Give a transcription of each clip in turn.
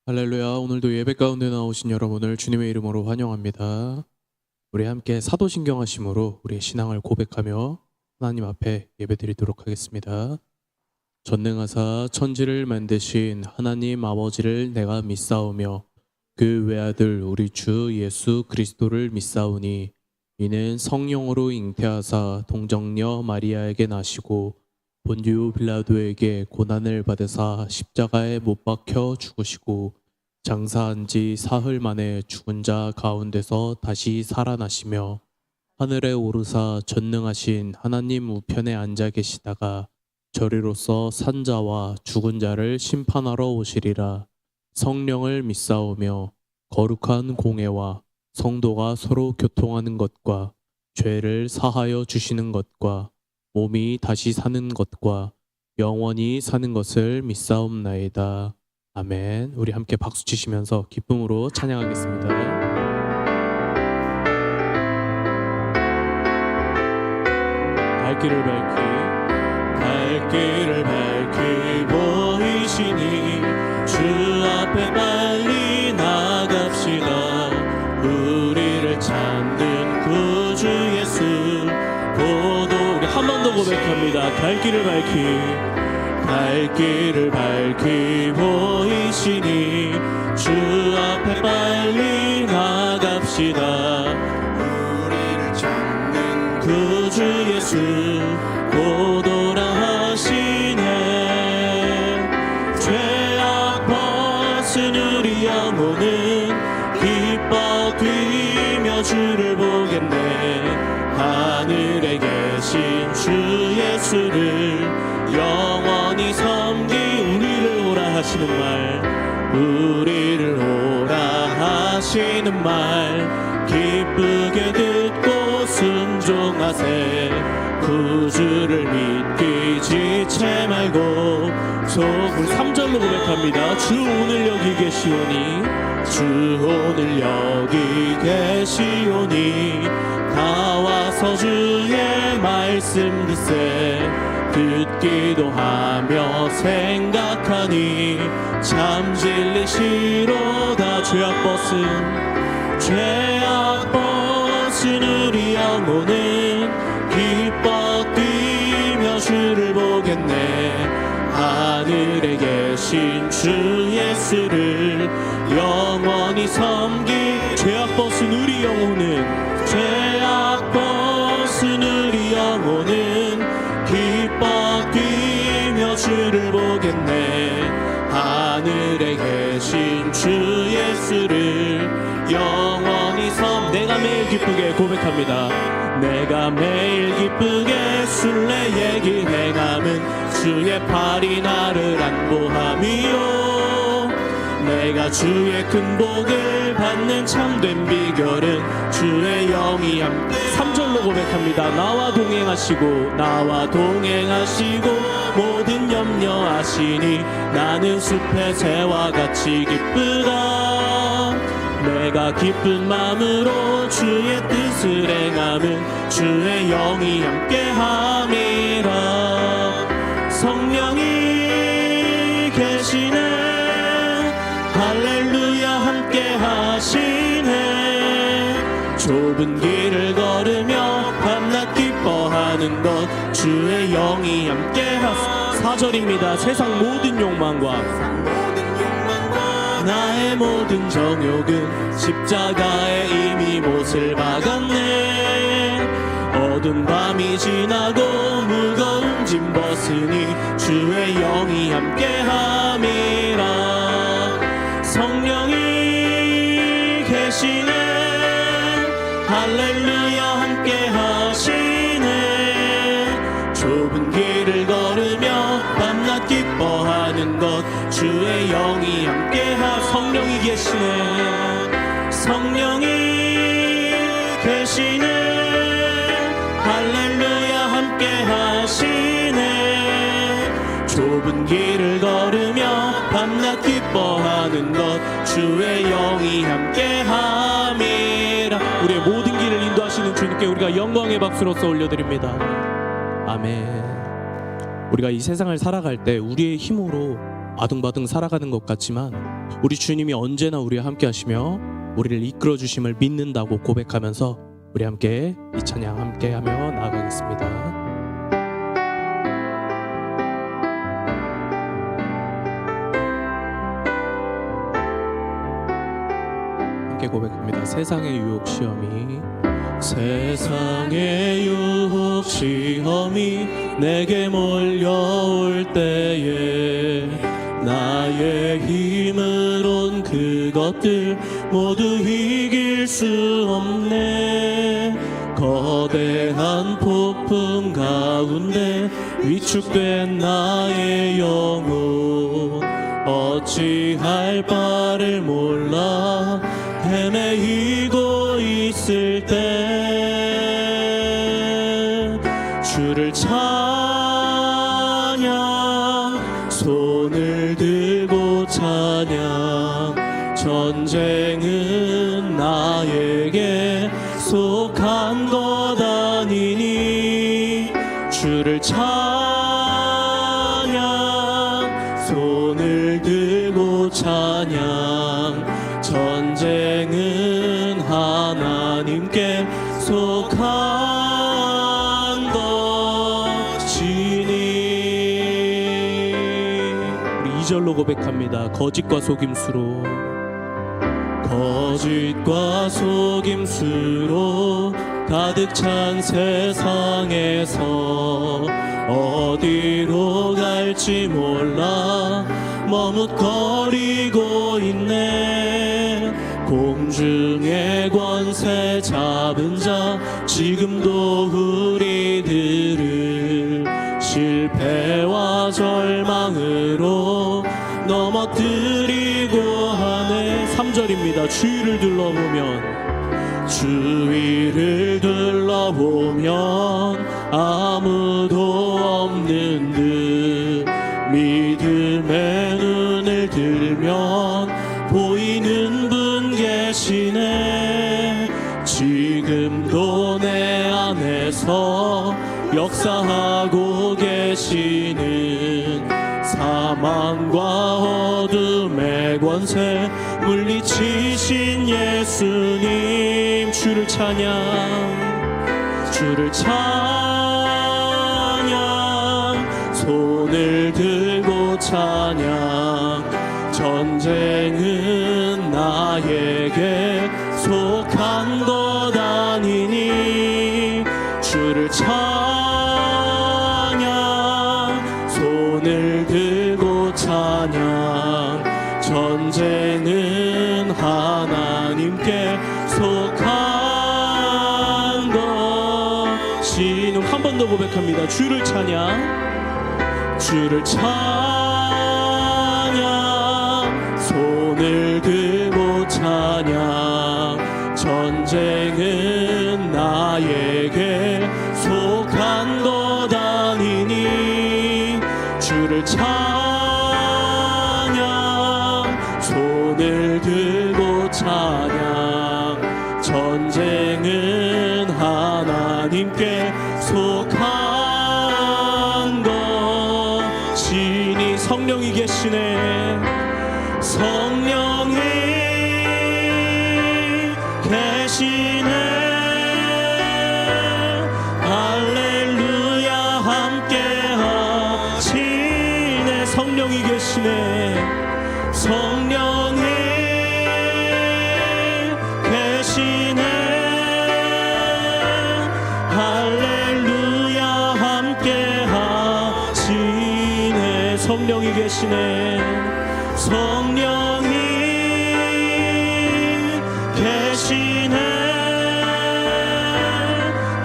할렐루야. 오늘도 예배 가운데 나오신 여러분을 주님의 이름으로 환영합니다. 우리 함께 사도신경 하심으로 우리의 신앙을 고백하며 하나님 앞에 예배드리도록 하겠습니다. 전능하사 천지를 만드신 하나님 아버지를 내가 믿사오며 그 외아들 우리 주 예수 그리스도를 믿사오니 이는 성령으로 잉태하사 동정녀 마리아에게 나시고 본디오 빌라도에게 고난을 받으사 십자가에 못 박혀 죽으시고 장사한 지 사흘 만에 죽은 자 가운데서 다시 살아나시며 하늘에 오르사 전능하신 하나님 우편에 앉아 계시다가 저리로서 산 자와 죽은 자를 심판하러 오시리라. 성령을 믿사오며 거룩한 공회와 성도가 서로 교통하는 것과 죄를 사하여 주시는 것과 몸이 다시 사는 것과 영원히 사는 것을 믿사옵나이다. 아멘. 우리 함께 박수 치시면서 기쁨으로 찬양하겠습니다. 갈 길을 밝히 보이시니 주 앞에 빨리 나갑시다. 우리를 찾는 구주 예수 고도 우리 한 번 더 고백합니다. 갈 길을 밝히 보이시니 주 앞에 빨리 나갑시다. 우리를 찾는 구주 예수 고도라 하시네. 죄악 벗은 우리 영혼은 기뻐 뛰며 주를 보겠네. 하늘에 계신 주 예수를 영원히 섬기 우리를 오라 하시는 말 기쁘게 듣고 순종하세. 구주를 믿기 지체 말고 우리 3절로 고백합니다. 주 오늘 여기 계시오니 다 와서 주의 말씀 듣기도 하며 생각하니 참 진리시로다. 죄악 벗은 우리 영혼은 기뻐 뛰며 주를 보겠네. 하늘에 계신 주 예수를 영원히 섬기. 죄악 벗은 우리 영혼은 기뻐 뛰며 주를 보겠네. 하늘에 계신 주 예수를 영원히 내가 매일 기쁘게 고백합니다. 내가 매일 기쁘게 순례의 행함은 주의 팔이 나를 안보함이요. 내가 주의 큰 복을 받는 참된 비결은 주의 영이 함께. 3절로 고백합니다. 나와 동행하시고 모든 염려하시니 나는 숲의 새와 같이 기쁘다. 내가 기쁜 마음으로 주의 뜻을 행함은 주의 영이 함께함이라. 성령이 계시네. 할렐루야 함께하시네. 좁은 길을 걸으며 밤낮 기뻐하는 것 주의 영이 함께하시네. 4절입니다. 세상 모든 욕망과 나의 모든 정욕은 십자가에 이미 못을 박았네. 어두운 밤이 지나고 무거운 짐 벗으니 주의 영이 함께함이라. 성령이 계시네. 할렐루야 함께하시네. 좁은 길을 걸으며 밤낮 기뻐하는 것 주의 영이 함께하. 성령이 계시네. 할렐루야 함께하시네. 좁은 길을 걸으며 밤낮 기뻐하는 것 주의 영이 함께함이라. 우리의 모든 길을 인도하시는 주님께 우리가 영광의 박수로서 올려드립니다. 아멘. 우리가 이 세상을 살아갈 때 우리의 힘으로 아둥바둥 살아가는 것 같지만 우리 주님이 언제나 우리와 함께 하시며 우리를 이끌어 주심을 믿는다고 고백하면서 우리 함께 이 찬양 함께 하며 나아가겠습니다. 함께 고백합니다. 세상의 유혹 시험이 내게 몰려올 때에 나의 힘으론 그것들 모두 이길 수 없네. 거대한 폭풍 가운데 위축된 나의 영혼 어찌할 바를 몰라 헤매이고 있을 때 주를 찬양 손을 들고 찬양 전쟁은 나에게 속한 것 아니니 주를 찬양 손을 들고 찬양 전쟁은 하나님께 속한 것이니. 우리 2절로 고백합니다. 거짓과 속임수로 가득 찬 세상에서 어디로 갈지 몰라 머뭇거리고 있네. 공중의 권세 잡은 자 지금도 우리들을 실패와 절망으로 넘어뜨리고 하네. 3절입니다. 주위를 둘러보면 아무도 없는 듯 믿음의 눈을 들면 보이는 분 계시네. 지금도 내 안에서 역사하고 계시는 사망과 어둠의 권세 물리치신 예수님 주를 찬양 손을 들고 찬양 전쟁은 나에게 속한 것 아니니 주를 찬양 손을 들고 찬양 전쟁은 하나님께 속한 것이니. 한 번 더 고백합니다. 주를 찬양 손을 들고 찬양 전쟁은 나에게 속한 것 아니니 주를 찬양 손을 들고 찬양 전쟁은 하나님께 속한 것이니. 성령이 계시네. 성령이 계시네. 할렐루야 함께 하시네. 성령이 계시네. 성령이 계시네. 할렐루야 함께 하시네. 성령이 계시네. 성령이 계시네.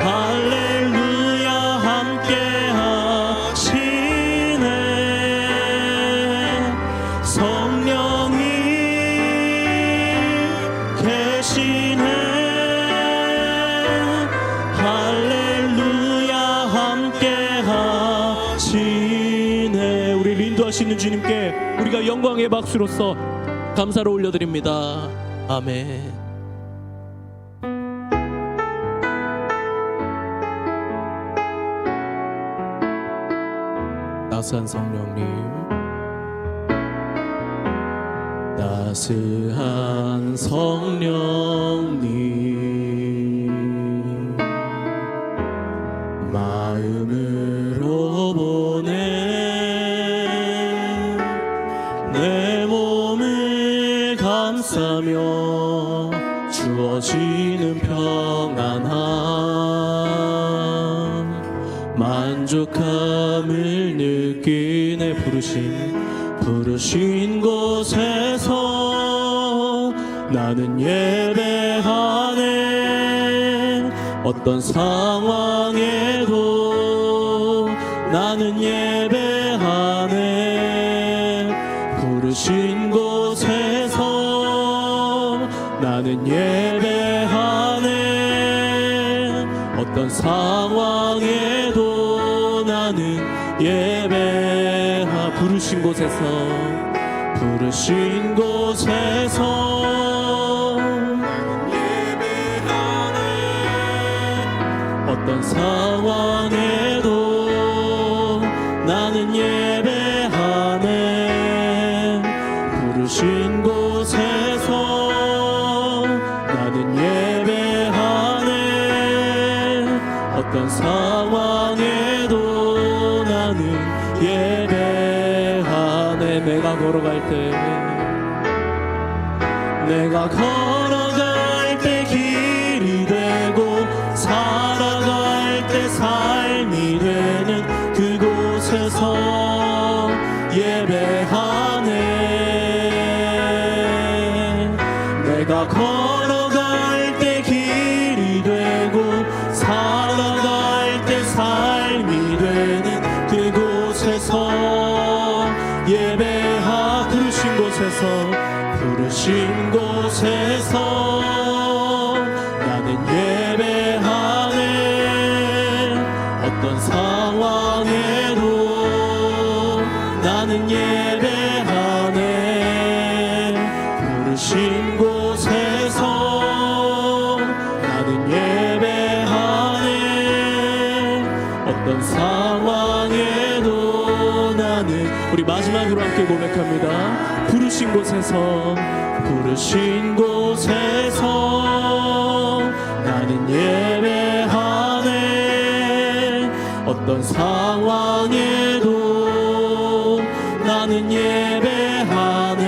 할렐루야 함께 하시네. 성령이 계시네. 할렐루야 함께 하시네. 우리를 인도하시는 주님께 우리가 영광의 박수로서 감사를 올려드립니다. 아멘. 따스한 성령님 따스한 성령님 마음으로 보내 내 몸을 감싸며 주어지는 평안함 만족함을 느끼네 부르신 곳에서 나는 예배하네 어떤 상황에도 나는 예배하네 부르신 곳에서 나는 예배하네 어떤 상황에도 나는 부르신 곳에서 예배하네 어떤 상황에도 나는 예배하네 부르신 곳에서 나는 예배하네 어떤 상황에도 나는 예배하네 내가 걸어갈 때 길이 되고 살아갈 때 삶이 되는 그곳에서 예배하네 내가 걸어갈 때 길이 되고 살아갈 때 삶이 되는 그곳에서 부르신 곳에서 나는 예배하네 어떤 상황에도 나는 예배하네 부르신 곳에서 나는 예배하네 어떤 상황에도 나는 우리 마지막으로 함께 고백합니다 부르신 곳에서 나는 예배하네 어떤 상황에도 나는 예배하네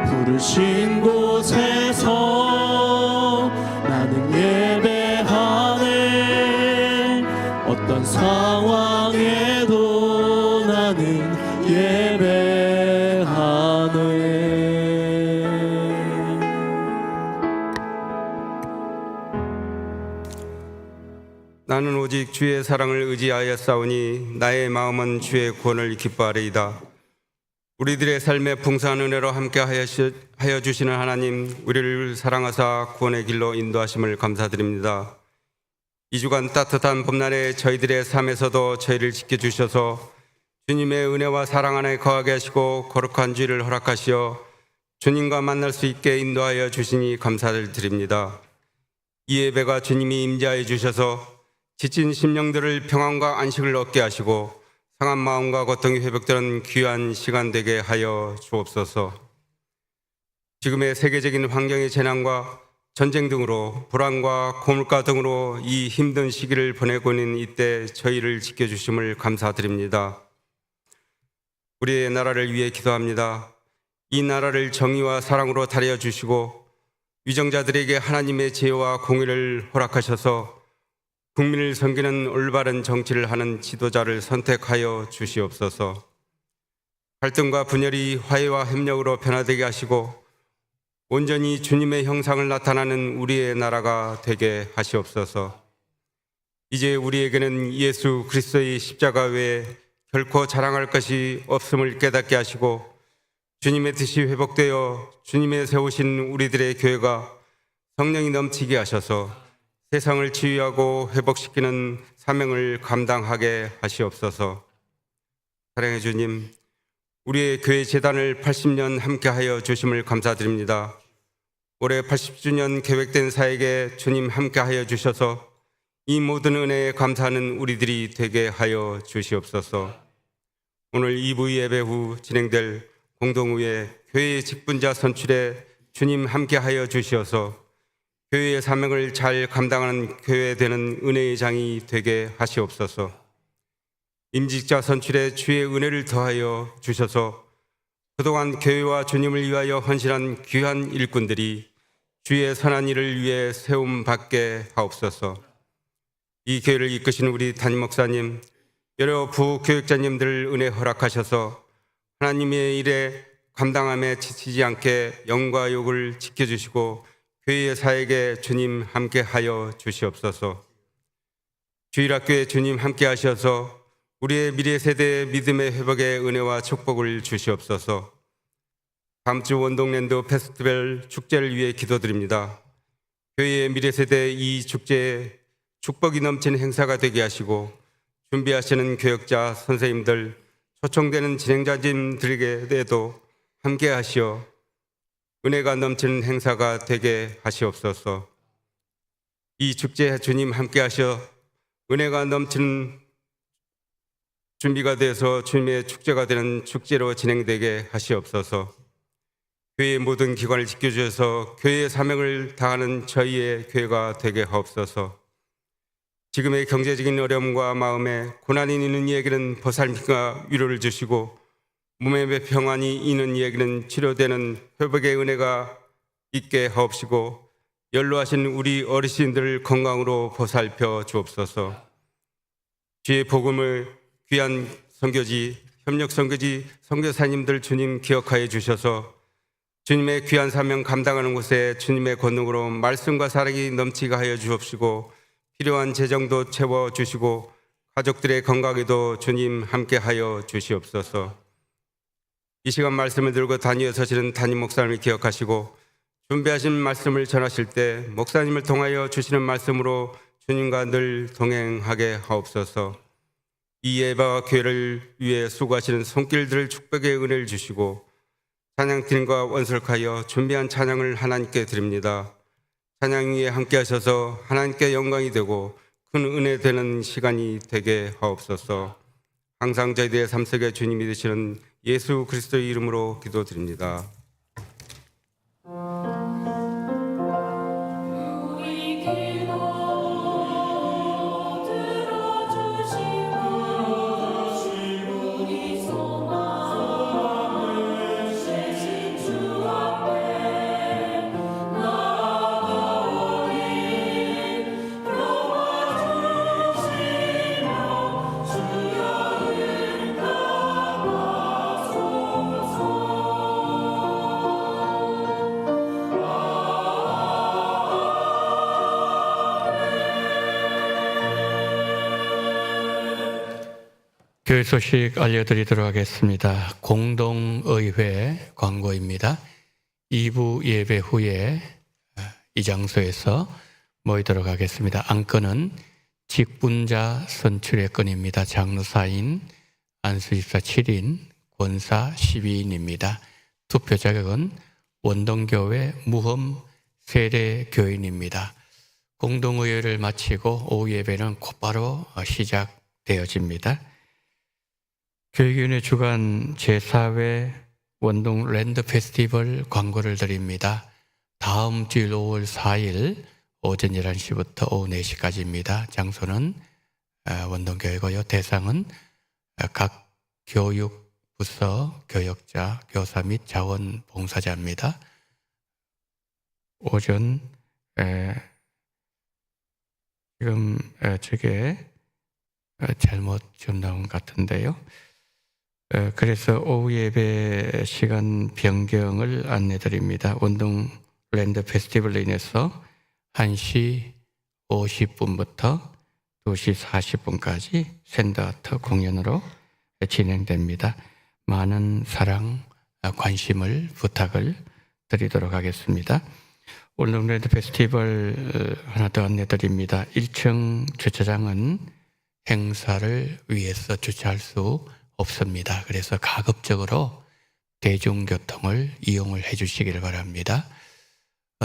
부르신 곳에서 나는 예배하네 어떤 상황에도 나는 예배하네 나는 오직 주의 사랑을 의지하여 싸우니 나의 마음은 주의 구원을 기뻐하리이다. 우리들의 삶에 풍성한 은혜로 함께 하여 주시는 하나님, 우리를 사랑하사 구원의 길로 인도하심을 감사드립니다. 이 주간 따뜻한 봄날에 저희들의 삶에서도 저희를 지켜주셔서 주님의 은혜와 사랑 안에 거하게 하시고 거룩한 주일을 허락하시어 주님과 만날 수 있게 인도하여 주시니 감사를 드립니다. 이 예배가 주님이 임재하여 주셔서 지친 심령들을 평안과 안식을 얻게 하시고 상한 마음과 고통이 회복되는 귀한 시간 되게 하여 주옵소서. 지금의 세계적인 환경의 재난과 전쟁 등으로 불안과 고물가 등으로 이 힘든 시기를 보내고 있는 이때 저희를 지켜주심을 감사드립니다. 우리의 나라를 위해 기도합니다. 이 나라를 정의와 사랑으로 다려 주시고 위정자들에게 하나님의 지혜와 공의를 허락하셔서 국민을 섬기는 올바른 정치를 하는 지도자를 선택하여 주시옵소서. 갈등과 분열이 화해와 협력으로 변화되게 하시고 온전히 주님의 형상을 나타나는 우리의 나라가 되게 하시옵소서. 이제 우리에게는 예수 그리스도의 십자가 외에 결코 자랑할 것이 없음을 깨닫게 하시고 주님의 뜻이 회복되어 주님의 세우신 우리들의 교회가 성령이 넘치게 하셔서 세상을 치유하고 회복시키는 사명을 감당하게 하시옵소서. 사랑해 주님, 우리의 교회 재단을 80년 함께하여 주심을 감사드립니다. 올해 80주년 계획된 사역에 주님 함께하여 주셔서 이 모든 은혜에 감사하는 우리들이 되게 하여 주시옵소서. 오늘 2부 예배 후 진행될 공동의회 교회의 직분자 선출에 주님 함께하여 주시어서 교회의 사명을 잘 감당하는 교회 되는 은혜의 장이 되게 하시옵소서. 임직자 선출에 주의 은혜를 더하여 주셔서 그동안 교회와 주님을 위하여 헌신한 귀한 일꾼들이 주의 선한 일을 위해 세움받게 하옵소서. 이 교회를 이끄신 우리 담임 목사님, 여러 부교육자님들 은혜 허락하셔서 하나님의 일에 감당함에 지치지 않게 영과 욕을 지켜주시고 교회의 사역에 주님 함께하여 주시옵소서. 주일학교에 주님 함께하셔서 우리의 미래 세대의 믿음의 회복의 은혜와 축복을 주시옵소서. 다음 주 원동랜드 페스티벌 축제를 위해 기도드립니다. 교회의 미래 세대 이 축제에 축복이 넘치는 행사가 되게 하시고 준비하시는 교역자, 선생님들, 초청되는 진행자님들에게도 함께 하시어 은혜가 넘치는 행사가 되게 하시옵소서. 이 축제에 주님 함께 하셔 은혜가 넘치는 준비가 돼서 주님의 축제가 되는 축제로 진행되게 하시옵소서. 교회의 모든 기관을 지켜주셔서 교회의 사명을 다하는 저희의 교회가 되게 하옵소서. 지금의 경제적인 어려움과 마음에 고난이 있는 이에게는 보살핌과 위로를 주시고 몸의 평안이 있는 이에게는 치료되는 회복의 은혜가 있게 하옵시고 연로하신 우리 어르신들을 건강으로 보살펴 주옵소서. 주의 복음을 귀한 선교지, 협력 선교지, 선교사님들 주님 기억하여 주셔서 주님의 귀한 사명 감당하는 곳에 주님의 권능으로 말씀과 사랑이 넘치게 하여 주옵시고 필요한 재정도 채워주시고 가족들의 건강에도 주님 함께하여 주시옵소서. 이 시간 말씀을 들고 단위에 서시는 담임 목사님을 기억하시고 준비하신 말씀을 전하실 때 목사님을 통하여 주시는 말씀으로 주님과 늘 동행하게 하옵소서. 이 예배와 교회를 위해 수고하시는 손길들 축복의 은혜를 주시고 찬양팀과 원설하여 준비한 찬양을 하나님께 드립니다. 찬양 위에 함께 하셔서 하나님께 영광이 되고 큰 은혜 되는 시간이 되게 하옵소서. 항상 저희들의 삶 속에 주님이 되시는 예수 그리스도의 이름으로 기도드립니다. 교회 소식 알려드리도록 하겠습니다. 공동의회 광고입니다. 2부 예배 후에 이 장소에서 모이도록 하겠습니다. 안건은 직분자 선출의 건입니다. 장로사인, 안수집사 7인, 권사 12인입니다. 투표 자격은 원동교회 무험 세례교인입니다. 공동의회를 마치고 오후 예배는 곧바로 시작되어집니다. 교육위원회 주관 제4회 원동 랜드 페스티벌 광고를 드립니다. 다음 주일 5월 4일 오전 11시부터 오후 4시까지입니다. 장소는 원동교회고요. 대상은 각 교육부서 교역자, 교사 및 자원봉사자입니다. 오전 지금 저게 잘못 좀 나온 것 같은데요. 그래서 오후 예배 시간 변경을 안내드립니다. 원동 랜드 페스티벌로 인해서 1시 50분부터 2시 40분까지 샌드아트 공연으로 진행됩니다. 많은 사랑, 관심을 부탁을 드리도록 하겠습니다. 원동 랜드 페스티벌 하나 더 안내드립니다. 1층 주차장은 행사를 위해서 주차할 수 없습니다. 그래서 가급적으로 대중교통을 이용을 해 주시기를 바랍니다.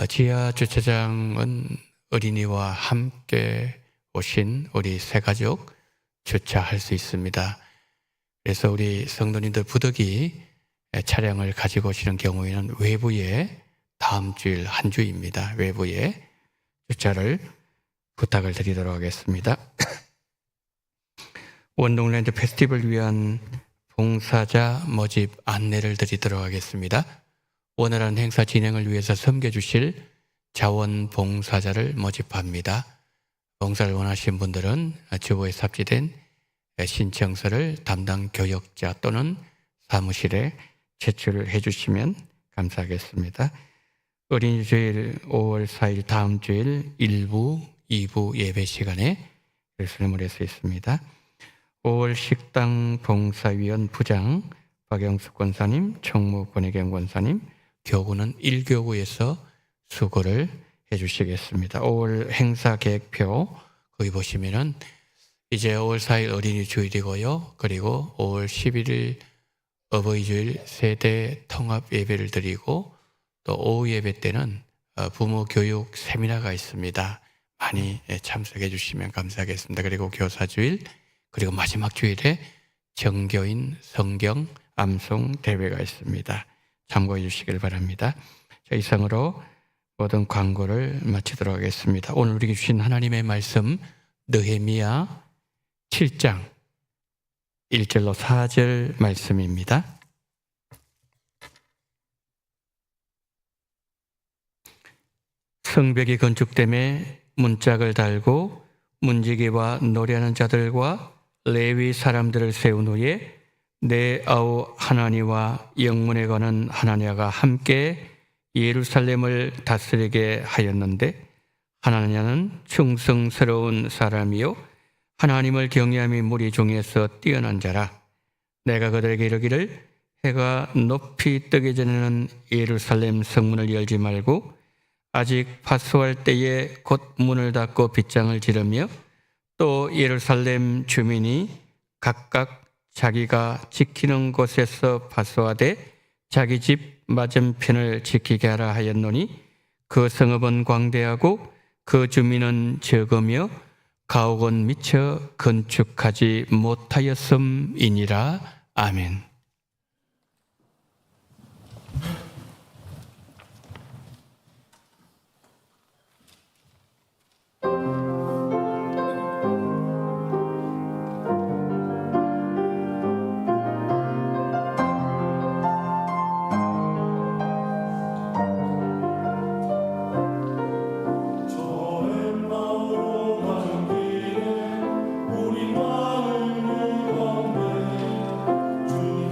지하 주차장은 어린이와 함께 오신 우리 새가족 주차할 수 있습니다. 그래서 우리 성도님들 부득이 차량을 가지고 오시는 경우에는 외부에 다음 주일 한 주입니다. 외부에 주차를 부탁을 드리도록 하겠습니다. 원동랜드 페스티벌을 위한 봉사자 모집 안내를 드리도록 하겠습니다. 원활한 행사 진행을 위해서 섬겨주실 자원봉사자를 모집합니다. 봉사를 원하시는 분들은 주보에 삽입된 신청서를 담당 교역자 또는 사무실에 제출해 주시면 감사하겠습니다. 어린이 주일 5월 4일 다음 주일 1부, 2부 예배 시간에 예수님을 해서 있습니다. 5월 식당 봉사위원 부장 박영숙 권사님, 총무 권혜경 권사님, 교구는 1교구에서 수고를 해주시겠습니다. 5월 행사 계획표 거기 보시면은 이제 5월 4일 어린이 주일이고요. 그리고 5월 11일 어버이 주일 세대 통합 예배를 드리고 또 오후 예배 때는 부모 교육 세미나가 있습니다. 많이 참석해 주시면 감사하겠습니다. 그리고 교사 주일 그리고 마지막 주일에 정교인 성경 암송 대회가 있습니다. 참고해 주시길 바랍니다. 자, 이상으로 모든 광고를 마치도록 하겠습니다. 오늘 우리에게 주신 하나님의 말씀 느헤미야 7장 1절로 4절 말씀입니다. 성벽이 건축됨에 문짝을 달고 문지기와 노래하는 자들과 레위 사람들을 세운 후에 내 아우 하나니와 영문에 관한 하나냐가 함께 예루살렘을 다스리게 하였는데 하나냐는 충성스러운 사람이요 하나님을 경외함이 무리 중에서 뛰어난 자라. 내가 그들에게 이르기를 해가 높이 뜨기 전에는 예루살렘 성문을 열지 말고 아직 파수할 때에 곧 문을 닫고 빗장을 지르며 또 예루살렘 주민이 각각 자기가 지키는 곳에서 파수하되 자기 집 맞은편을 지키게 하라 하였노니 그 성읍은 광대하고 그 주민은 적으며 가옥은 미처 건축하지 못하였음이니라. 아멘. 우리 마음 무겁네 주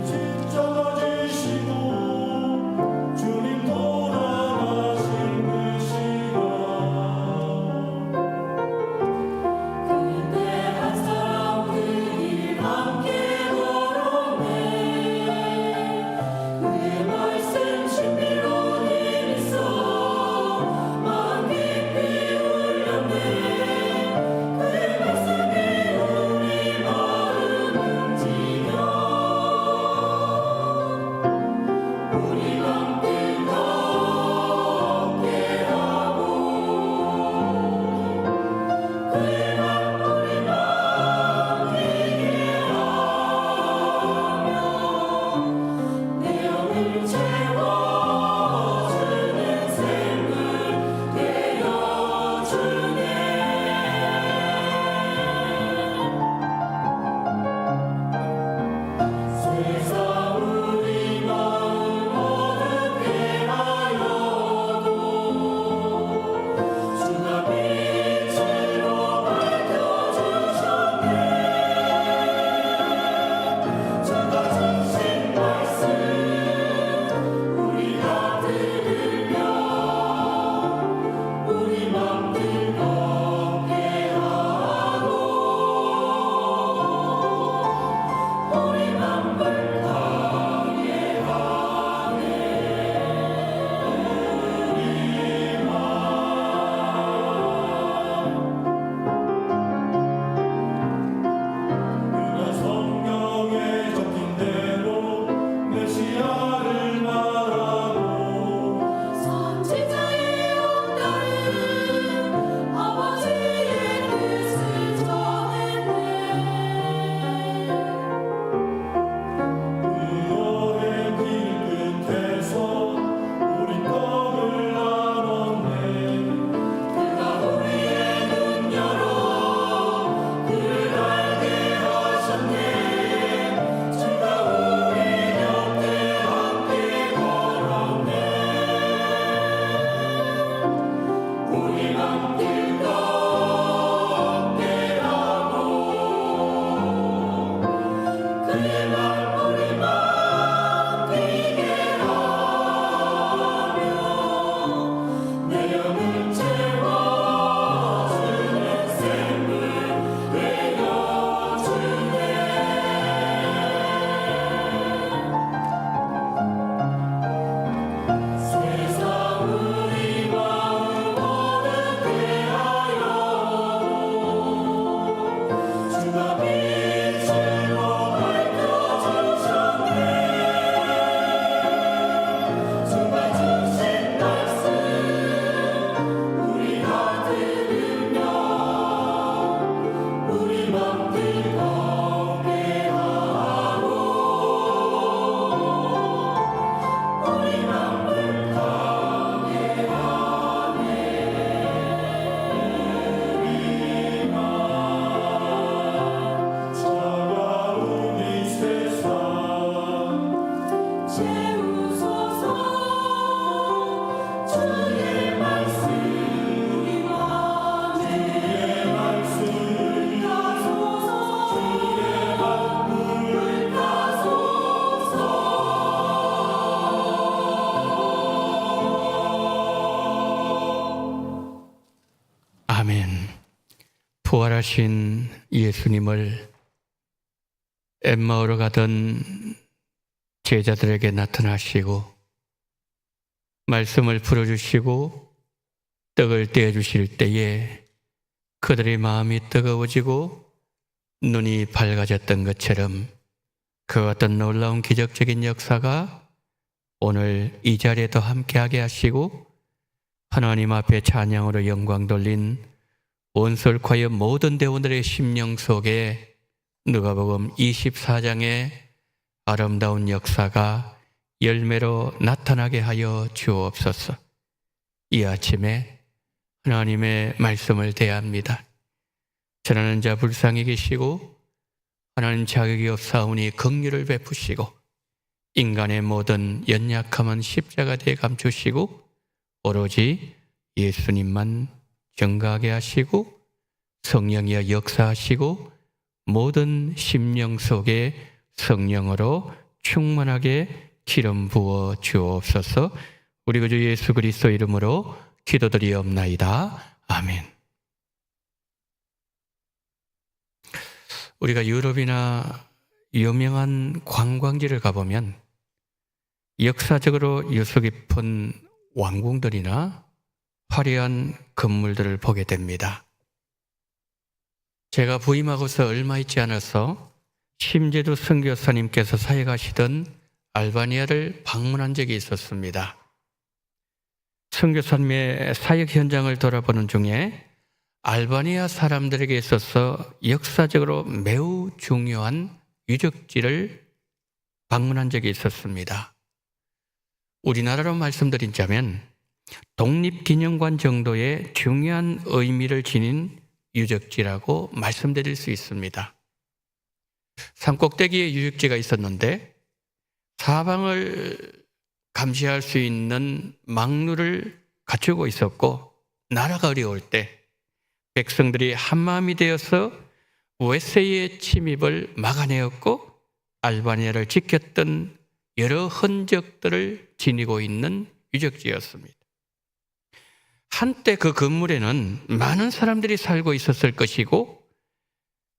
아멘. 부활하신 예수님을 엠마오로 가던 제자들에게 나타나시고 말씀을 풀어주시고 떡을 떼어주실 때에 그들의 마음이 뜨거워지고 눈이 밝아졌던 것처럼 그 어떤 놀라운 기적적인 역사가 오늘 이 자리에도 함께하게 하시고 하나님 앞에 찬양으로 영광 돌린 온솔과의 모든 대원들의 심령 속에 누가복음 24장의 아름다운 역사가 열매로 나타나게 하여 주옵소서. 이 아침에 하나님의 말씀을 대합니다. 전하는 자 불쌍히 계시고 하나님 자격이 없사오니 긍휼을 베푸시고 인간의 모든 연약함은 십자가대에 감추시고 오로지 예수님만 증거하게 하시고 성령이여 역사하시고 모든 심령 속에 성령으로 충만하게 기름 부어 주옵소서. 우리 구주 예수 그리스도 이름으로 기도드리옵나이다. 아멘. 우리가 유럽이나 유명한 관광지를 가보면 역사적으로 유서 깊은 왕궁들이나 화려한 건물들을 보게 됩니다. 제가 부임하고서 얼마 있지 않아서 심재두 선교사님께서 사역하시던 알바니아를 방문한 적이 있었습니다. 선교사님의 사역 현장을 돌아보는 중에 알바니아 사람들에게 있어서 역사적으로 매우 중요한 유적지를 방문한 적이 있었습니다. 우리나라로 말씀드리자면 독립기념관 정도의 중요한 의미를 지닌 유적지라고 말씀드릴 수 있습니다. 산꼭대기에 유적지가 있었는데 사방을 감시할 수 있는 망루를 갖추고 있었고 나라가 어려울 때 백성들이 한마음이 되어서 웨세의 침입을 막아내었고 알바니아를 지켰던 여러 흔적들을 지니고 있는 유적지였습니다. 한때 그 건물에는 많은 사람들이 살고 있었을 것이고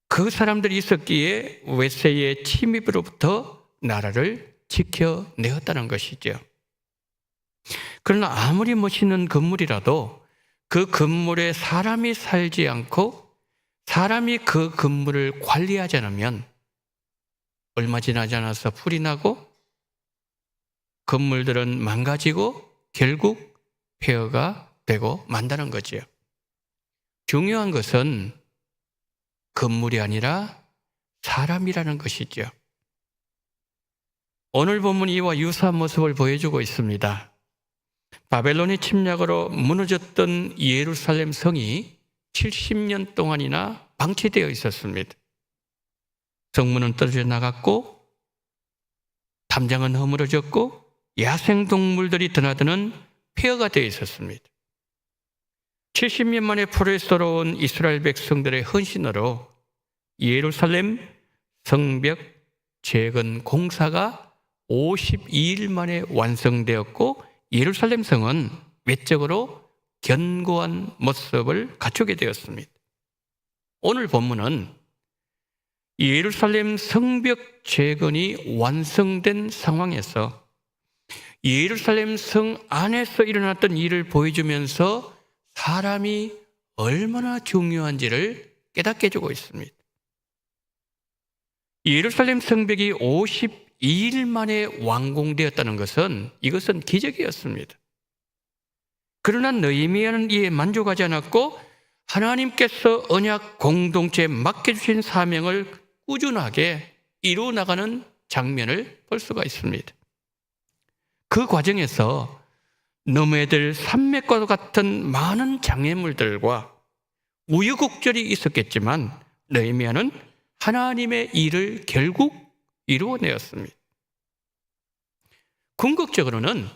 그 사람들이 있었기에 웨세의 침입으로부터 나라를 지켜내었다는 것이죠. 그러나 아무리 멋있는 건물이라도 그 건물에 사람이 살지 않고 사람이 그 건물을 관리하지 않으면 얼마 지나지 않아서 불이 나고 건물들은 망가지고 결국 폐허가 되고 만다는 거지요. 중요한 것은 건물이 아니라 사람이라는 것이죠. 오늘 본문 이와 유사한 모습을 보여주고 있습니다. 바벨론의 침략으로 무너졌던 예루살렘 성이 70년 동안이나 방치되어 있었습니다. 성문은 떨어져 나갔고 담장은 허물어졌고 야생동물들이 드나드는 폐허가 되어 있었습니다. 70년 만에 포로에서 돌아온 이스라엘 백성들의 헌신으로 예루살렘 성벽 재건 공사가 52일 만에 완성되었고 예루살렘 성은 외적으로 견고한 모습을 갖추게 되었습니다. 오늘 본문은 예루살렘 성벽 재건이 완성된 상황에서 예루살렘 성 안에서 일어났던 일을 보여주면서 사람이 얼마나 중요한지를 깨닫게 해주고 있습니다. 예루살렘 성벽이 52일 만에 완공되었다는 것은 이것은 기적이었습니다. 그러나 느헤미야는 이에 만족하지 않았고 하나님께서 언약 공동체에 맡겨주신 사명을 꾸준하게 이루어 나가는 장면을 볼 수가 있습니다. 그 과정에서 너무애들 산맥과 같은 많은 장애물들과 우여곡절이 있었겠지만 느헤미야는 하나님의 일을 결국 이루어내었습니다. 궁극적으로는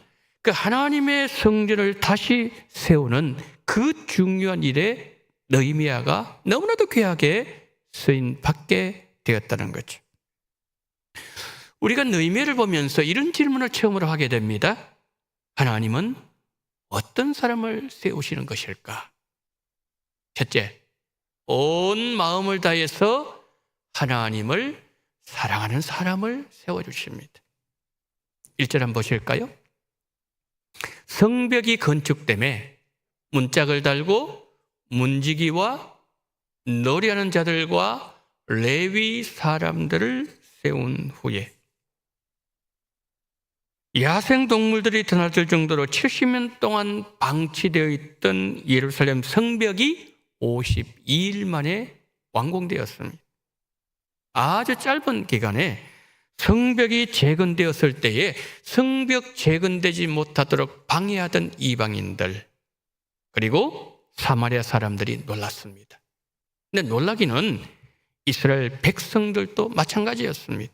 그 하나님의 성전을 다시 세우는 그 중요한 일에 느헤미야가 너무나도 귀하게 쓰임 받게 되었다는 거죠. 우리가 느헤미야를 보면서 이런 질문을 처음으로 하게 됩니다. 하나님은 어떤 사람을 세우시는 것일까? 첫째, 온 마음을 다해서 하나님을 사랑하는 사람을 세워주십니다. 1절 한번 보실까요? 성벽이 건축됨에 문짝을 달고 문지기와 노래하는 자들과 레위 사람들을 세운 후에 야생동물들이 드나들 정도로 70년 동안 방치되어 있던 예루살렘 성벽이 52일 만에 완공되었습니다. 아주 짧은 기간에 성벽이 재건되었을 때에 성벽 재건되지 못하도록 방해하던 이방인들 그리고 사마리아 사람들이 놀랐습니다. 근데 놀라기는 이스라엘 백성들도 마찬가지였습니다.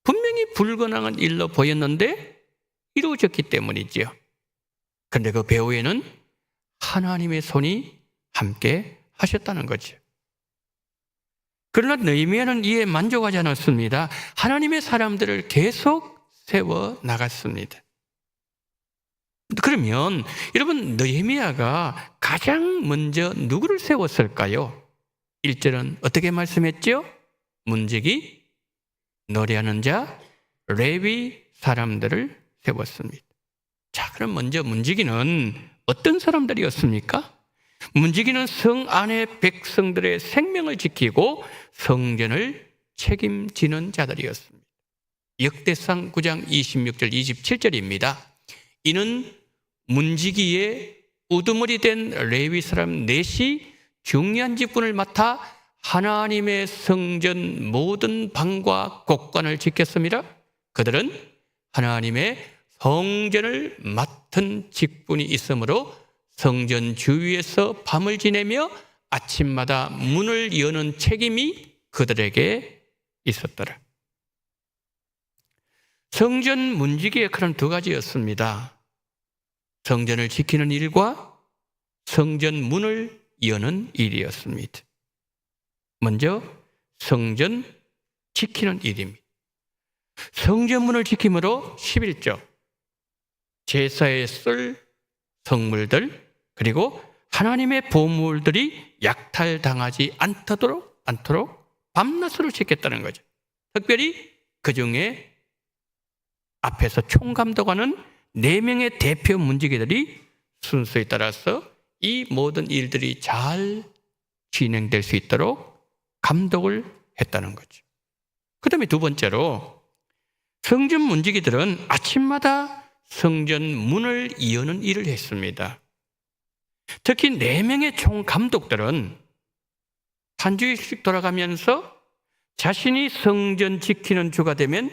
분명히 불가능한 일로 보였는데 이루어졌기 때문이지요. 그런데 그 배후에는 하나님의 손이 함께 하셨다는 거죠. 그러나 느헤미야는 이에 만족하지 않았습니다. 하나님의 사람들을 계속 세워 나갔습니다. 그러면 여러분 느헤미야가 가장 먼저 누구를 세웠을까요? 1절은 어떻게 말씀했죠? 문지기, 노래하는 자, 레위 사람들을 세웠습니다. 자, 그럼 먼저 문지기는 어떤 사람들이었습니까? 문지기는 성 안의 백성들의 생명을 지키고 성전을 책임지는 자들이었습니다. 역대상 9장 26절 27절입니다. 이는 문지기의 우두머리 된 레위 사람 넷이 중요한 직분을 맡아 하나님의 성전 모든 방과 곳간을 지켰습니다. 그들은 하나님의 성전을 맡은 직분이 있으므로 성전 주위에서 밤을 지내며 아침마다 문을 여는 책임이 그들에게 있었더라. 성전 문지기의 역할은 두 가지였습니다. 성전을 지키는 일과 성전 문을 여는 일이었습니다. 먼저 성전 지키는 일입니다. 성전문을 지킴으로 11조 제사에 쓸 성물들 그리고 하나님의 보물들이 약탈당하지 않도록 밤낮으로 지켰다는 거죠. 특별히 그 중에 앞에서 총감독하는 4명의 대표 문지기들이 순서에 따라서 이 모든 일들이 잘 진행될 수 있도록 감독을 했다는 거죠. 그 다음에 두 번째로 성전 문지기들은 아침마다 성전 문을 여는 일을 했습니다. 특히 4명의 총감독들은 한 주일씩 돌아가면서 자신이 성전 지키는 주가 되면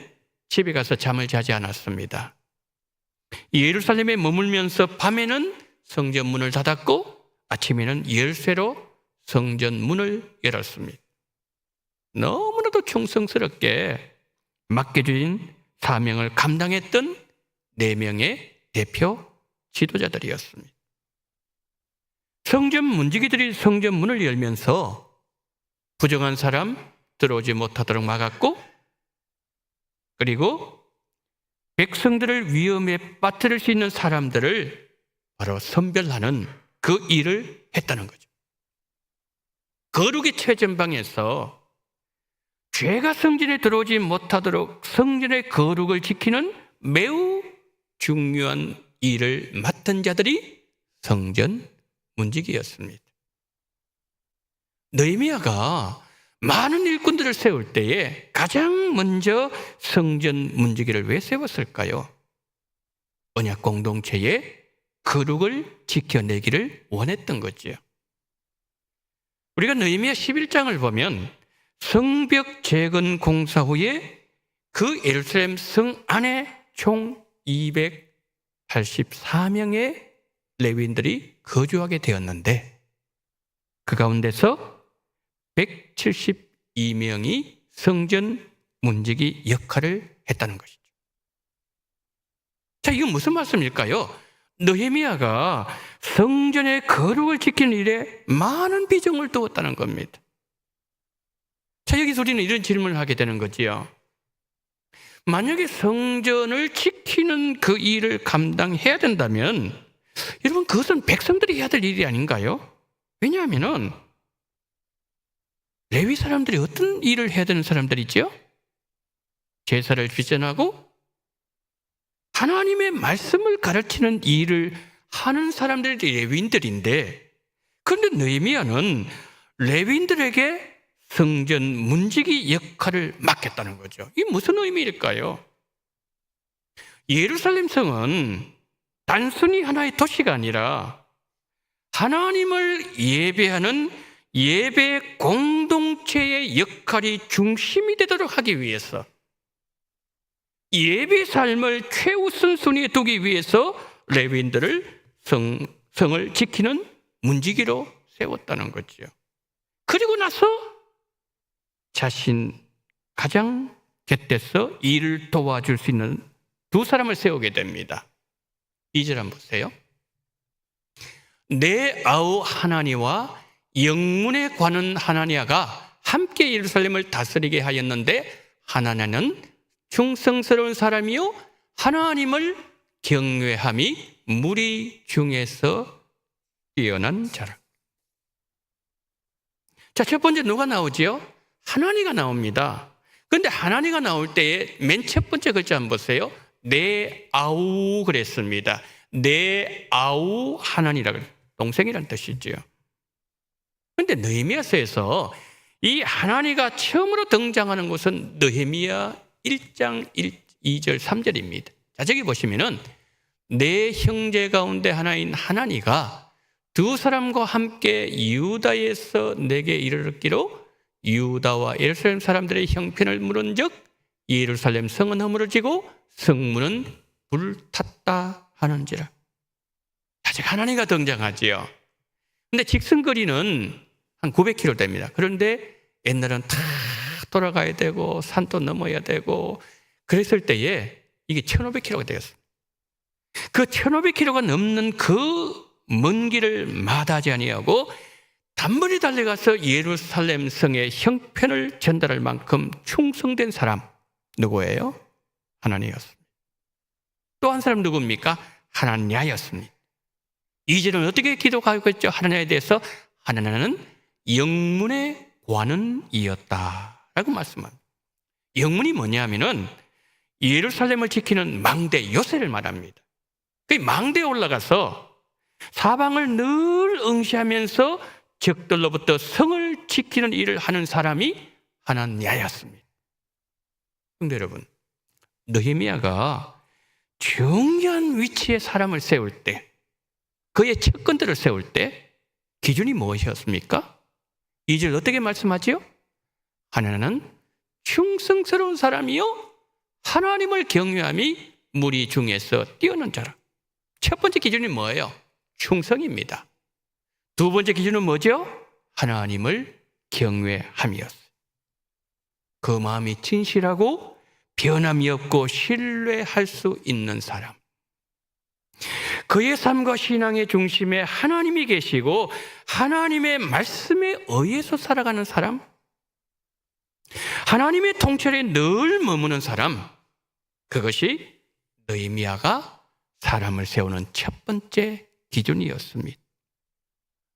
집에 가서 잠을 자지 않았습니다. 예루살렘에 머물면서 밤에는 성전 문을 닫았고 아침에는 열쇠로 성전 문을 열었습니다. 너무나도 충성스럽게 맡겨진 사명을 감당했던 4명의 대표 지도자들이었습니다. 성전 문지기들이 성전 문을 열면서 부정한 사람 들어오지 못하도록 막았고 그리고 백성들을 위험에 빠뜨릴 수 있는 사람들을 바로 선별하는 그 일을 했다는 거죠. 거룩의 최전방에서 죄가 성전에 들어오지 못하도록 성전의 거룩을 지키는 매우 중요한 일을 맡은 자들이 성전 문지기였습니다. 느헤미야가 많은 일꾼들을 세울 때에 가장 먼저 성전 문지기를 왜 세웠을까요? 언약 공동체의 거룩을 지켜내기를 원했던 거지요. 우리가 느헤미야 11장을 보면 성벽 재건 공사 후에 그 예루살렘 성 안에 총 284명의 레위인들이 거주하게 되었는데 그 가운데서 172명이 성전 문지기 역할을 했다는 것이죠. 자, 이건 무슨 말씀일까요? 느헤미야가 성전의 거룩을 지키는 일에 많은 비중을 두었다는 겁니다. 자, 여기서 우리는 이런 질문을 하게 되는 거지요. 만약에 성전을 지키는 그 일을 감당해야 된다면 여러분 그것은 백성들이 해야 될 일이 아닌가요? 왜냐하면 레위 사람들이 어떤 일을 해야 되는 사람들이죠? 제사를 지전하고 하나님의 말씀을 가르치는 일을 하는 사람들이 레위인들인데, 그런데 느헤미야는 레위인들에게 성전 문지기 역할을 맡겼다는 거죠. 이게 무슨 의미일까요? 예루살렘 성은 단순히 하나의 도시가 아니라 하나님을 예배하는 예배 공동체의 역할이 중심이 되도록 하기 위해서, 예배 삶을 최우선순위에 두기 위해서 레위인들을 성을 지키는 문지기로 세웠다는 거죠. 그리고 나서 자신 가장 곁에서 일을 도와줄 수 있는 두 사람을 세우게 됩니다. 2절 한번 보세요. 내 아우 하나니와 영문에 관한 하나니아가 함께 예루살렘을 다스리게 하였는데, 하나냐는 충성스러운 사람이요 하나님을 경외함이 무리 중에서 뛰어난 자라. 자, 첫 번째 누가 나오지요? 하나니가 나옵니다. 그런데 하나니가 나올 때에 맨 첫 번째 글자 한번 보세요. 내 아우 그랬습니다. 내 아우 하나니라, 동생이란 뜻이죠. 그런데 느헤미야서에서 이 하나니가 처음으로 등장하는 곳은 느헤미야 1장 2절 3절입니다. 자, 저기 보시면은 내 형제 가운데 하나인 하나니가 두 사람과 함께 유다에서 내게 이르렀기로 유다와 예루살렘 사람들의 형편을 물은 적 예루살렘 성은 허물어지고 성문은 불탔다 하는지라. 아직 하나니가 등장하지요. 근데 직선거리는 한 900km 됩니다. 그런데 옛날은 다 돌아가야 되고 산도 넘어야 되고 그랬을 때에 이게 1500km가 되었습니다. 그 1500km가 넘는 그 먼 길을 마다하지 아니하고 단번에 달려가서 예루살렘 성의 형편을 전달할 만큼 충성된 사람 누구예요? 하나니였습니다. 또 한 사람 누굽니까? 하나냐였습니다. 이제는 어떻게 기록하고 있죠? 하나냐에 대해서 하나냐는 영문의 관원이었다라고 말씀합니다. 영문이 뭐냐면은 예루살렘을 지키는 망대 요새를 말합니다. 그 망대에 올라가서 사방을 늘 응시하면서 적들로부터 성을 지키는 일을 하는 사람이 하나냐였습니다. 그런데 여러분, 느헤미야가 중요한 위치에 사람을 세울 때, 그의 측근들을 세울 때 기준이 무엇이었습니까? 2절 어떻게 말씀하지요? 하나는 충성스러운 사람이요 하나님을 경외함이 무리 중에서 뛰어난 자라. 첫 번째 기준이 뭐예요? 충성입니다. 두 번째 기준은 뭐죠? 하나님을 경외함이었어요. 그 마음이 진실하고 변함이 없고 신뢰할 수 있는 사람, 그의 삶과 신앙의 중심에 하나님이 계시고 하나님의 말씀에 의해서 살아가는 사람, 하나님의 통찰에 늘 머무는 사람, 그것이 느헤미야가 사람을 세우는 첫 번째 기준이었습니다.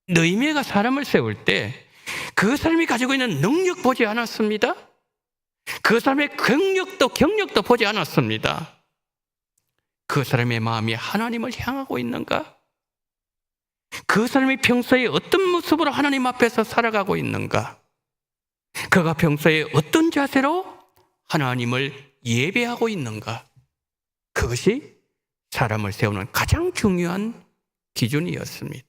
느헤미야가 사람을 세울 때 그 사람이 가지고 있는 능력 보지 않았습니다. 그 사람의 경력도 보지 않았습니다. 그 사람의 마음이 하나님을 향하고 있는가? 그 사람이 평소에 어떤 모습으로 하나님 앞에서 살아가고 있는가? 그가 평소에 어떤 자세로 하나님을 예배하고 있는가? 그것이 사람을 세우는 가장 중요한 기준이었습니다.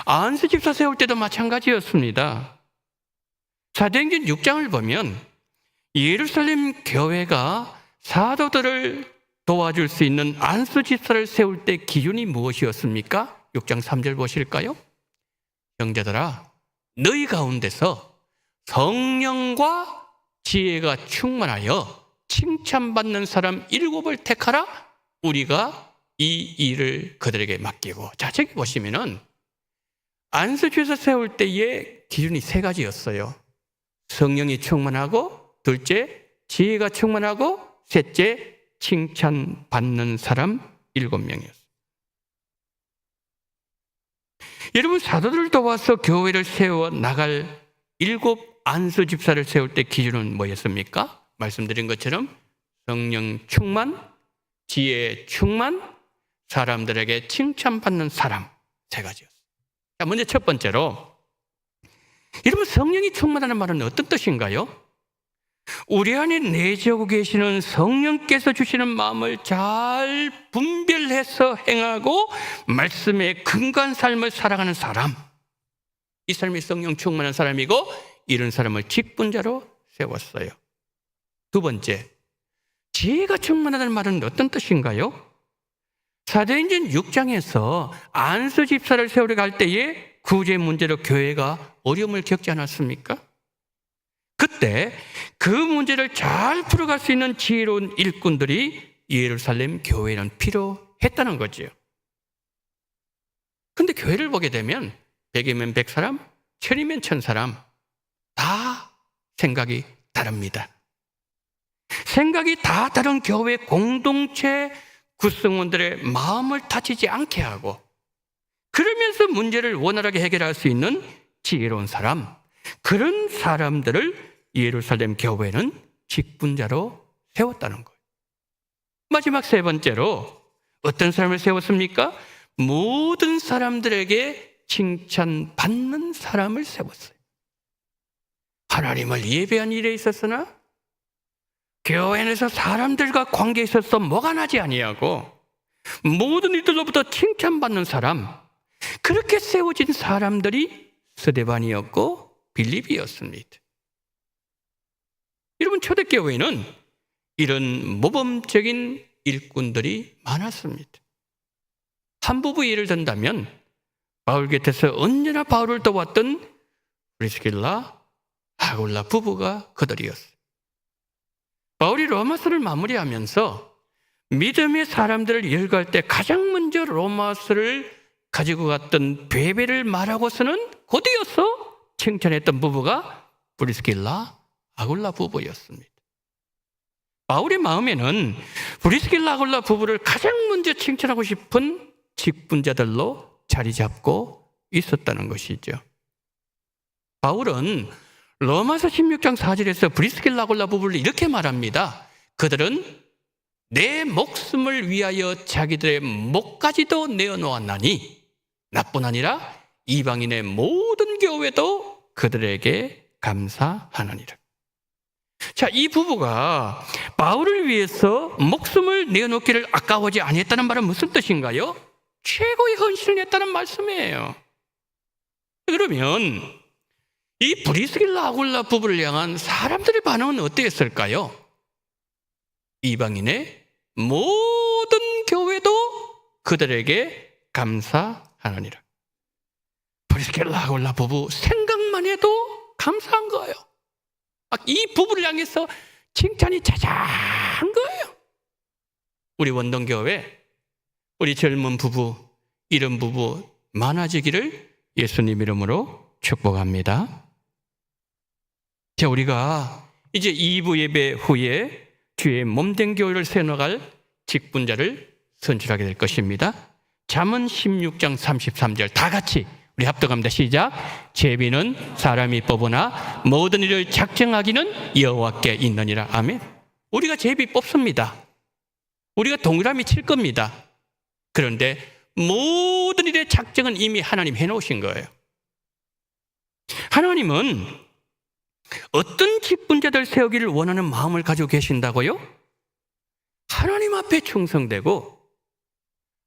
안수 집사 세울 때도 마찬가지였습니다. 사도행전 6장을 보면 예루살렘 교회가 사도들을 도와줄 수 있는 안수 집사를 세울 때 기준이 무엇이었습니까? 6장 3절 보실까요? 형제들아, 너희 가운데서 성령과 지혜가 충만하여 칭찬받는 사람 7을 택하라. 우리가 이 일을 그들에게 맡기고. 자, 저기 보시면은 안수주에서 세울 때의 기준이 3가지였어요. 성령이 충만하고, 둘째 지혜가 충만하고, 셋째 칭찬받는 사람 7명이었어요. 여러분, 사도들을 도와서 교회를 세워 나갈 7 안수 집사를 세울 때 기준은 뭐였습니까? 말씀드린 것처럼 성령 충만, 지혜 충만, 사람들에게 칭찬받는 사람 3가지였어요. 자, 먼저 첫 번째로, 여러분, 성령이 충만하는 말은 어떤 뜻인가요? 우리 안에 내재하고 계시는 성령께서 주시는 마음을 잘 분별해서 행하고 말씀에 근거한 삶을 살아가는 사람, 이 사람이 성령 충만한 사람이고, 이런 사람을 직분자로 세웠어요. 두 번째, 지혜가 충만하다는 말은 어떤 뜻인가요? 사도행전 6장에서 안수 집사를 세우러 갈 때에 구제 문제로 교회가 어려움을 겪지 않았습니까? 그때 그 문제를 잘 풀어갈 수 있는 지혜로운 일꾼들이 예루살렘 교회는 필요했다는 거죠. 그런데 교회를 보게 되면 100이면 100사람, 1000이면 1000사람 다 생각이 다릅니다. 생각이 다 다른 교회 공동체 구성원들의 마음을 다치지 않게 하고, 그러면서 문제를 원활하게 해결할 수 있는 지혜로운 사람, 그런 사람들을 예루살렘 교회는 직분자로 세웠다는 거예요. 마지막 3번째로 어떤 사람을 세웠습니까? 모든 사람들에게 칭찬받는 사람을 세웠어요. 하나님을 예배한 일에 있었으나 교회 안에서 사람들과 관계에 있어서 뭐가 나지 아니하고 모든 이들로부터 칭찬받는 사람, 그렇게 세워진 사람들이 스데반이었고 빌립이었습니다. 여러분, 초대교회는 이런 모범적인 일꾼들이 많았습니다. 한 부부 예를 든다면 바울 곁에서 언제나 바울을 도왔던 브리스길라, 아굴라 부부가 그들이었어요. 바울이 로마서를 마무리하면서 믿음의 사람들을 열거할 때 가장 먼저 로마서를 가지고 갔던 베베를 말하고서는 곧이어서 칭찬했던 부부가 브리스길라, 아굴라 부부였습니다. 바울의 마음에는 브리스길라, 아굴라 부부를 가장 먼저 칭찬하고 싶은 직분자들로 자리 잡고 있었다는 것이죠. 바울은 로마서 16장 4절에서 브리스길라, 아굴라 부부를 이렇게 말합니다. 그들은 내 목숨을 위하여 자기들의 목까지도 내어놓았나니 나뿐 아니라 이방인의 모든 교회도 그들에게 감사하느니라. 자, 이 부부가 바울을 위해서 목숨을 내어놓기를 아까워하지 아니했다는 말은 무슨 뜻인가요? 최고의 헌신을 했다는 말씀이에요. 그러면 이 브리스길라, 아굴라 부부를 향한 사람들의 반응은 어땠을까요? 이방인의 모든 교회도 그들에게 감사하느니라. 브리스길라, 아굴라 부부 생각만 해도 감사한 거예요. 이 부부를 향해서 칭찬이 자자한 거예요. 우리 원동교회, 우리 젊은 부부, 이런 부부 많아지기를 예수님 이름으로 축복합니다. 자, 우리가 이제 2부 예배 후에 주의 몸된 교회를 세워나갈 직분자를 선출하게 될 것입니다. 잠언 16장 33절 다 같이 우리 합독합니다. 시작. 제비는 사람이 뽑으나 모든 일을 작정하기는 여호와께 있느니라. 아멘. 우리가 제비 뽑습니다. 우리가 동그라미 칠 겁니다. 그런데 모든 일의 작정은 이미 하나님 해놓으신 거예요. 하나님은 어떤 직분자들 세우기를 원하는 마음을 가지고 계신다고요? 하나님 앞에 충성되고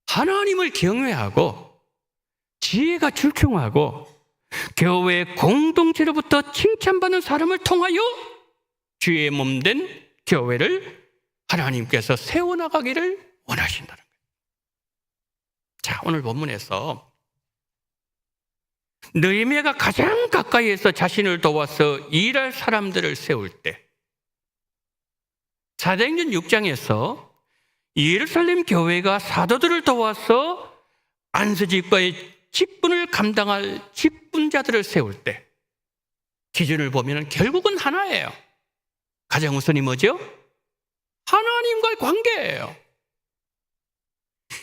하나님을 경외하고 지혜가 출중하고 교회 공동체로부터 칭찬받는 사람을 통하여 주의 몸된 교회를 하나님께서 세워나가기를 원하신다는 거예요. 자, 오늘 본문에서 느헤미야가 가장 가까이에서 자신을 도와서 일할 사람들을 세울 때 사도행전 6장에서 예루살렘 교회가 사도들을 도와서 안수집과의 직분을 감당할 직분자들을 세울 때 기준을 보면 결국은 하나예요. 가장 우선이 뭐죠? 하나님과의 관계예요.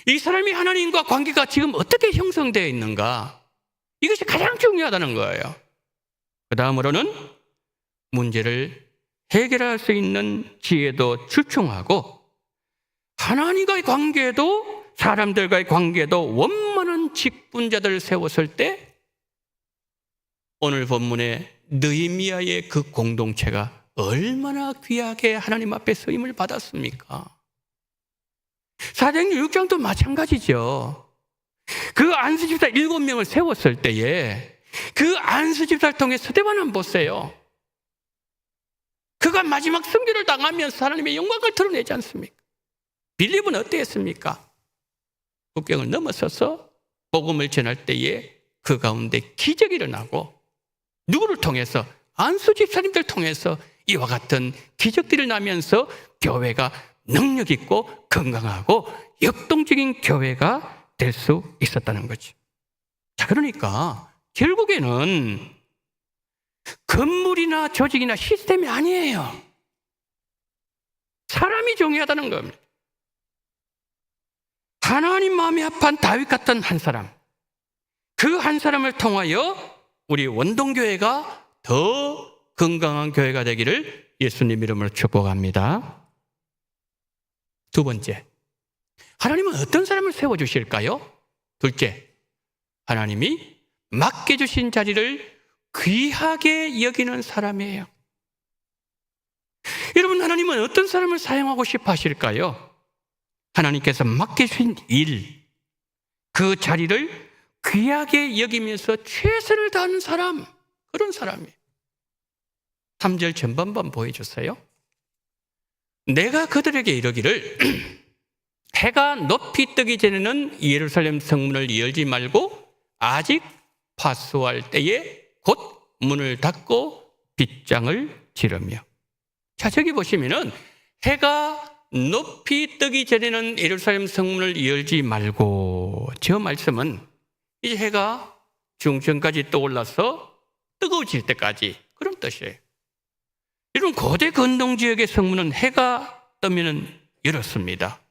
이 사람이 하나님과 관계가 지금 어떻게 형성되어 있는가? 이것이 가장 중요하다는 거예요. 그 다음으로는 문제를 해결할 수 있는 지혜도 출중하고 하나님과의 관계도 사람들과의 관계도 원만한 직분자들을 세웠을 때 오늘 본문의 느헤미야의 그 공동체가 얼마나 귀하게 하나님 앞에 쓰임을 받았습니까? 사도행전 6장도 마찬가지죠. 그 안수집사 7명을 세웠을 때에 그 안수집사를 통해 스데반을 한번 보세요. 그가 마지막 순교를 당하면서 하나님의 영광을 드러내지 않습니까? 빌립은 어땠습니까? 국경을 넘어서서 복음을 전할 때에 그 가운데 기적이 일어나고 누구를 통해서? 안수집사님들 통해서 이와 같은 기적들이 나면서 교회가 능력 있고 건강하고 역동적인 교회가 될 수 있었다는 거죠. 자, 그러니까 결국에는 건물이나 조직이나 시스템이 아니에요. 사람이 중요하다는 겁니다. 하나님 마음이 합한 다윗 같은 한 사람, 그 한 사람을 통하여 우리 원동교회가 더 건강한 교회가 되기를 예수님 이름으로 축복합니다. 두 번째, 하나님은 어떤 사람을 세워주실까요? 둘째, 하나님이 맡겨주신 자리를 귀하게 여기는 사람이에요. 여러분, 하나님은 어떤 사람을 사용하고 싶어 하실까요? 하나님께서 맡겨주신 일, 그 자리를 귀하게 여기면서 최선을 다하는 사람, 그런 사람이에요. 3절 전반번 보여주세요. 내가 그들에게 이르기를 해가 높이 뜨기 전에는 예루살렘 성문을 열지 말고 아직 파수할 때에 곧 문을 닫고 빗장을 지르며. 자, 저기 보시면은 해가 높이 뜨기 전에는 예루살렘 성문을 열지 말고, 저 말씀은 이제 해가 중천까지 떠올라서 뜨거워질 때까지, 그런 뜻이에요. 여러분, 고대 근동 지역의 성문은 해가 뜨면 열었습니다.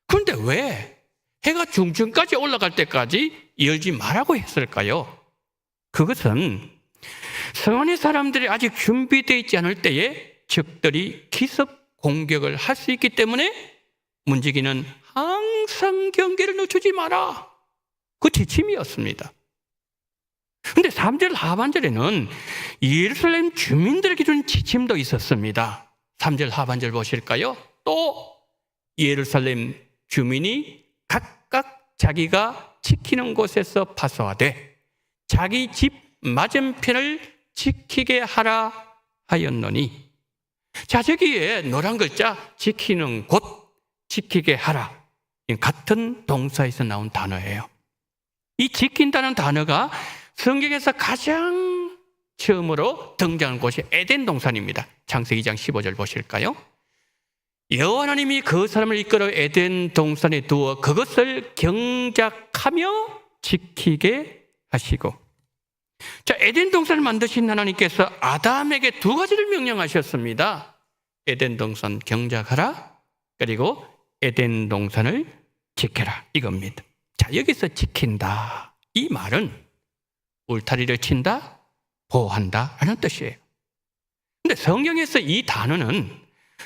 그런데 왜 해가 중천까지 올라갈 때까지 열지 말라고 했을까요? 그것은 성 안의 사람들이 아직 준비되어 있지 않을 때에 적들이 기습 공격을 할 수 있기 때문에 문지기는 항상 경계를 늦추지 마라, 그 지침이었습니다. 그런데 3절 하반절에는 예루살렘 주민들에게 준 지침도 있었습니다. 3절 하반절 보실까요? 또 예루살렘 주민이 각각 자기가 지키는 곳에서 파수하되 자기 집 맞은편을 지키게 하라 하였노니. 자, 저기에 노란 글자 지키는 곳, 지키게 하라, 같은 동사에서 나온 단어예요. 이 지킨다는 단어가 성경에서 가장 처음으로 등장한 곳이 에덴 동산입니다. 창세기 2장 15절 보실까요? 여호와 하나님이 그 사람을 이끌어 에덴 동산에 두어 그것을 경작하며 지키게 하시고. 자, 에덴 동산을 만드신 하나님께서 아담에게 두 가지를 명령하셨습니다. 에덴 동산 경작하라. 그리고 에덴 동산을 지켜라. 이겁니다. 자, 여기서 지킨다. 이 말은 울타리를 친다, 보호한다 하는 뜻이에요. 근데 성경에서 이 단어는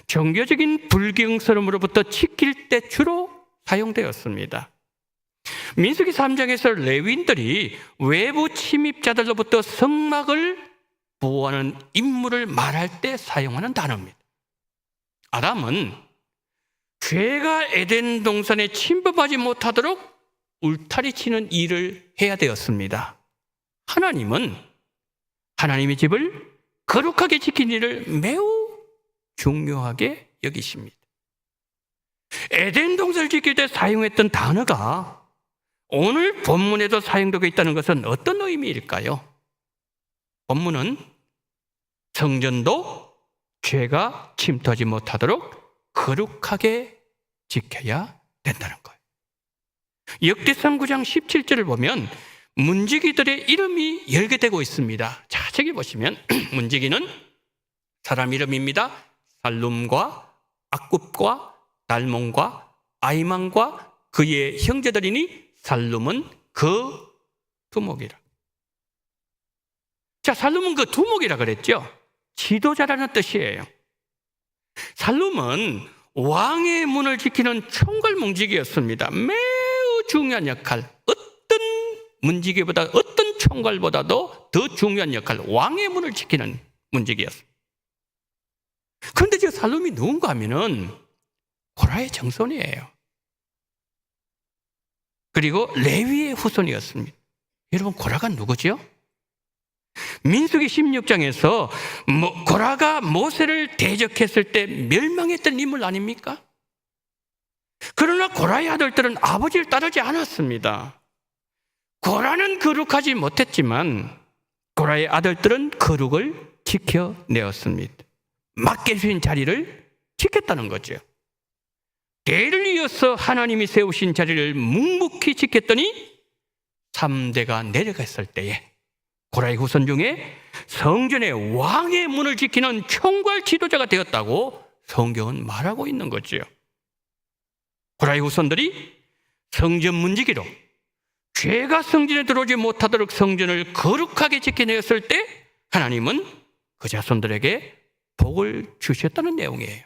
종교적인 불경스러움으로부터 지킬 때 주로 사용되었습니다. 민수기 3장에서 레위인들이 외부 침입자들로부터 성막을 보호하는 임무를 말할 때 사용하는 단어입니다. 아담은 죄가 에덴 동산에 침범하지 못하도록 울타리 치는 일을 해야 되었습니다. 하나님은 하나님의 집을 거룩하게 지키는 일을 매우 중요하게 여기십니다. 에덴 동산을 지킬 때 사용했던 단어가 오늘 본문에도 사용되고 있다는 것은 어떤 의미일까요? 본문은 성전도 죄가 침투하지 못하도록 거룩하게 지켜야 된다는 거예요. 역대상 9장 17절을 보면 문지기들의 이름이 열게되고 있습니다. 자, 저기 보시면 문지기는 사람 이름입니다. 살룸과 악굽과 달몬과 아이만과 그의 형제들이니 살룸은 그 두목이라. 자, 살룸은 그 두목이라 그랬죠. 지도자라는 뜻이에요. 살룸은 왕의 문을 지키는 총괄 문지기였습니다. 매우 중요한 역할, 어떤 문지기보다 어떤 총괄보다도 더 중요한 역할, 왕의 문을 지키는 문지기였습니다. 그런데 저 살룸이 누군가 하면은 고라의 정손이에요. 그리고 레위의 후손이었습니다. 여러분, 고라가 누구죠? 민수기 16장에서 고라가 모세를 대적했을 때 멸망했던 인물 아닙니까? 그러나 고라의 아들들은 아버지를 따르지 않았습니다. 고라는 거룩하지 못했지만 고라의 아들들은 거룩을 지켜내었습니다. 맡겨주신 자리를 지켰다는 거죠. 대를 이어서 하나님이 세우신 자리를 묵묵히 지켰더니 3대가 내려갔을 때에 고라의 후손 중에 성전의 왕의 문을 지키는 총괄 지도자가 되었다고 성경은 말하고 있는 거죠. 고라의 후손들이 성전 문지기로 죄가 성전에 들어오지 못하도록 성전을 거룩하게 지켜내었을 때 하나님은 그 자손들에게 복을 주셨다는 내용이에요.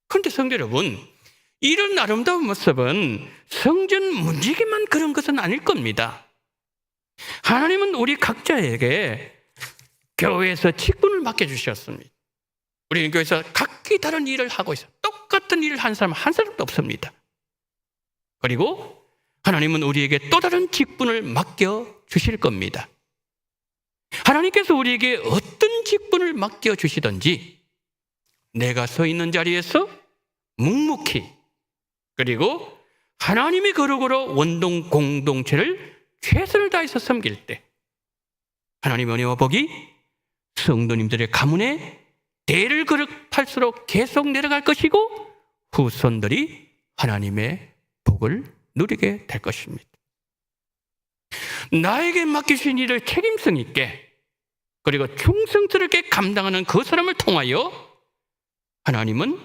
그런데 성도 여러분, 이런 아름다운 모습은 성전 문지기만 그런 것은 아닐 겁니다. 하나님은 우리 각자에게 교회에서 직분을 맡겨주셨습니다. 우리는 교회에서 각기 다른 일을 하고 있어요. 똑같은 일을 한 사람 한 사람도 없습니다. 그리고 하나님은 우리에게 또 다른 직분을 맡겨주실 겁니다. 하나님께서 우리에게 어떤 직분을 맡겨주시든지 내가 서 있는 자리에서 묵묵히 그리고 하나님의 거룩으로 원동 공동체를 최선을 다해서 섬길 때 하나님의 은혜와 복이 성도님들의 가문에 대를 거듭할수록 계속 내려갈 것이고 후손들이 하나님의 복을 누리게 될 것입니다. 나에게 맡기신 일을 책임성 있게 그리고 충성스럽게 감당하는 그 사람을 통하여 하나님은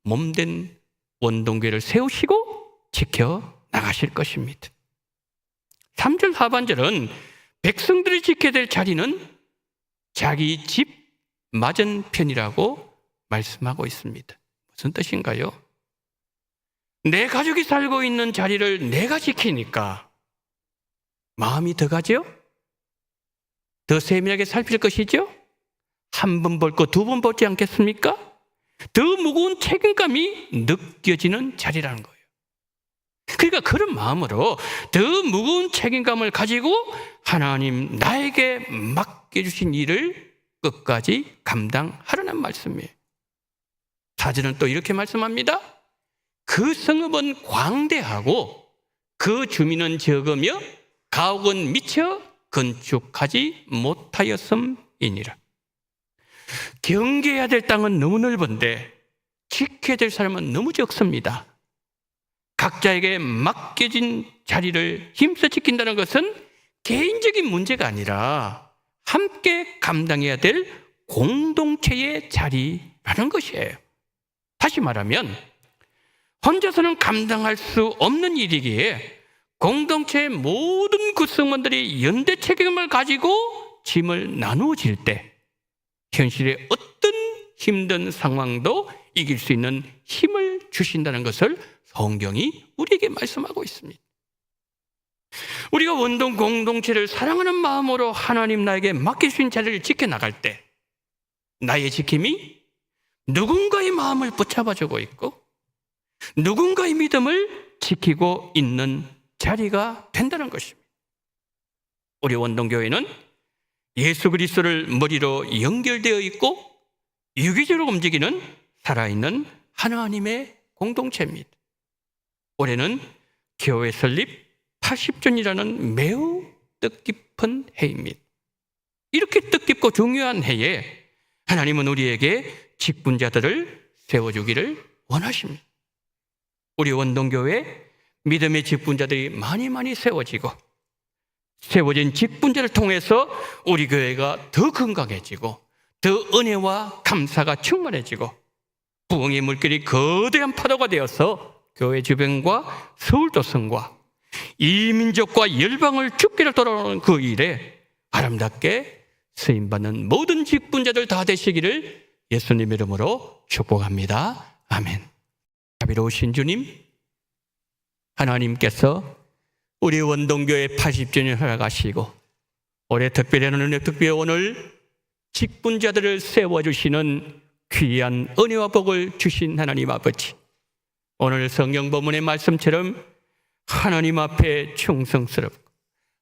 몸된 원동교회를 세우시고 지켜나가실 것입니다. 3절 하반절은 백성들이 지켜야 될 자리는 자기 집 맞은편이라고 말씀하고 있습니다. 무슨 뜻인가요? 내 가족이 살고 있는 자리를 내가 지키니까 마음이 더 가죠? 더 세밀하게 살필 것이죠? 한 번 볼 거 두 번 보지 않겠습니까? 더 무거운 책임감이 느껴지는 자리라는 거예요. 그러니까 그런 마음으로 더 무거운 책임감을 가지고 하나님 나에게 맡겨주신 일을 끝까지 감당하라는 말씀이에요. 사절은 또 이렇게 말씀합니다. 그 성읍은 광대하고 그 주민은 적으며 가옥은 미처 건축하지 못하였음이니라. 경계해야 될 땅은 너무 넓은데 지켜야 될 사람은 너무 적습니다. 각자에게 맡겨진 자리를 힘써 지킨다는 것은 개인적인 문제가 아니라 함께 감당해야 될 공동체의 자리인 라는 것이에요. 다시 말하면 혼자서는 감당할 수 없는 일이기에 공동체의 모든 구성원들이 연대 책임을 가지고 짐을 나누어질 때 현실의 어떤 힘든 상황도 이길 수 있는 힘을 주신다는 것을 성경이 우리에게 말씀하고 있습니다. 우리가 원동 공동체를 사랑하는 마음으로 하나님 나에게 맡기신 자리를 지켜나갈 때 나의 지킴이 누군가의 마음을 붙잡아주고 있고 누군가의 믿음을 지키고 있는 자리가 된다는 것입니다. 우리 원동교회는 예수 그리스도를 머리로 연결되어 있고 유기적으로 움직이는 살아있는 하나님의 공동체입니다. 올해는 교회 설립 80주년이라는 매우 뜻깊은 해입니다. 이렇게 뜻깊고 중요한 해에 하나님은 우리에게 직분자들을 세워주기를 원하십니다. 우리 원동교회 믿음의 직분자들이 많이 세워지고 세워진 직분자를 통해서 우리 교회가 더 건강해지고 더 은혜와 감사가 충만해지고 부흥의 물결이 거대한 파도가 되어서 교회 주변과 서울도성과 이민족과 열방을 주께를 돌아오는 그 일에 아름답게 쓰임받는 모든 직분자들 다 되시기를 예수님 이름으로 축복합니다. 아멘. 자비로우신 주님, 하나님께서 우리 원동교회 80주년 허락하시고 올해 특별한 특별 오늘 직분자들을 세워주시는 귀한 은혜와 복을 주신 하나님 아버지, 오늘 성경 본문의 말씀처럼 하나님 앞에 충성스럽고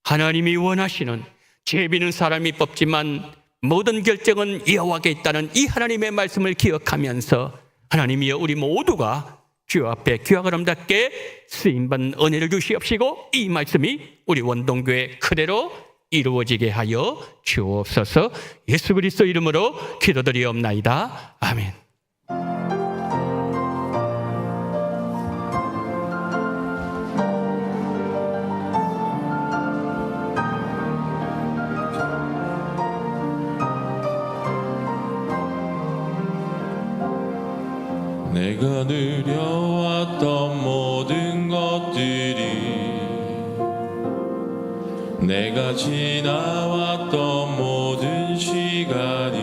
하나님이 원하시는 제비는 사람이 뽑지만 모든 결정은 여호와께 있다는 이 하나님의 말씀을 기억하면서 하나님이여 우리 모두가 주 앞에 귀하고 아름답게 쓰임받는 은혜를 주시옵시고 이 말씀이 우리 원동교회 그대로 이루어지게 하여 주옵소서. 예수 그리스도 이름으로 기도드리옵나이다. 아멘. 내가 누려왔던 모든 것들이 내가 지나왔던 모든 시간이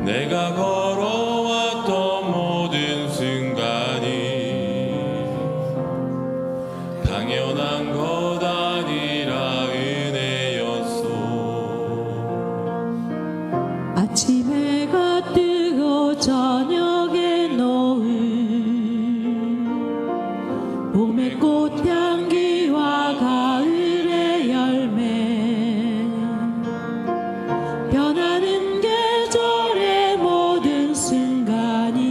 내가 걸어왔던 모든 순간이 당연한 것 아니라 은혜였소. 아침 해가 뜨고 저녁에 노을 봄의 꽃향기와 가을의 열매 변하는 계절의 모든 순간이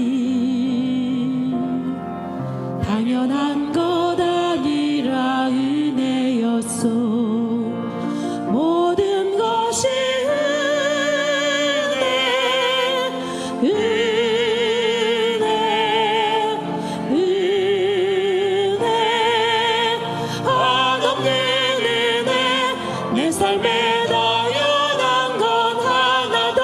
당연한 것 아니라 은혜였소. 모든 것이 한없는 은혜 내 삶에 당연한 건 하나도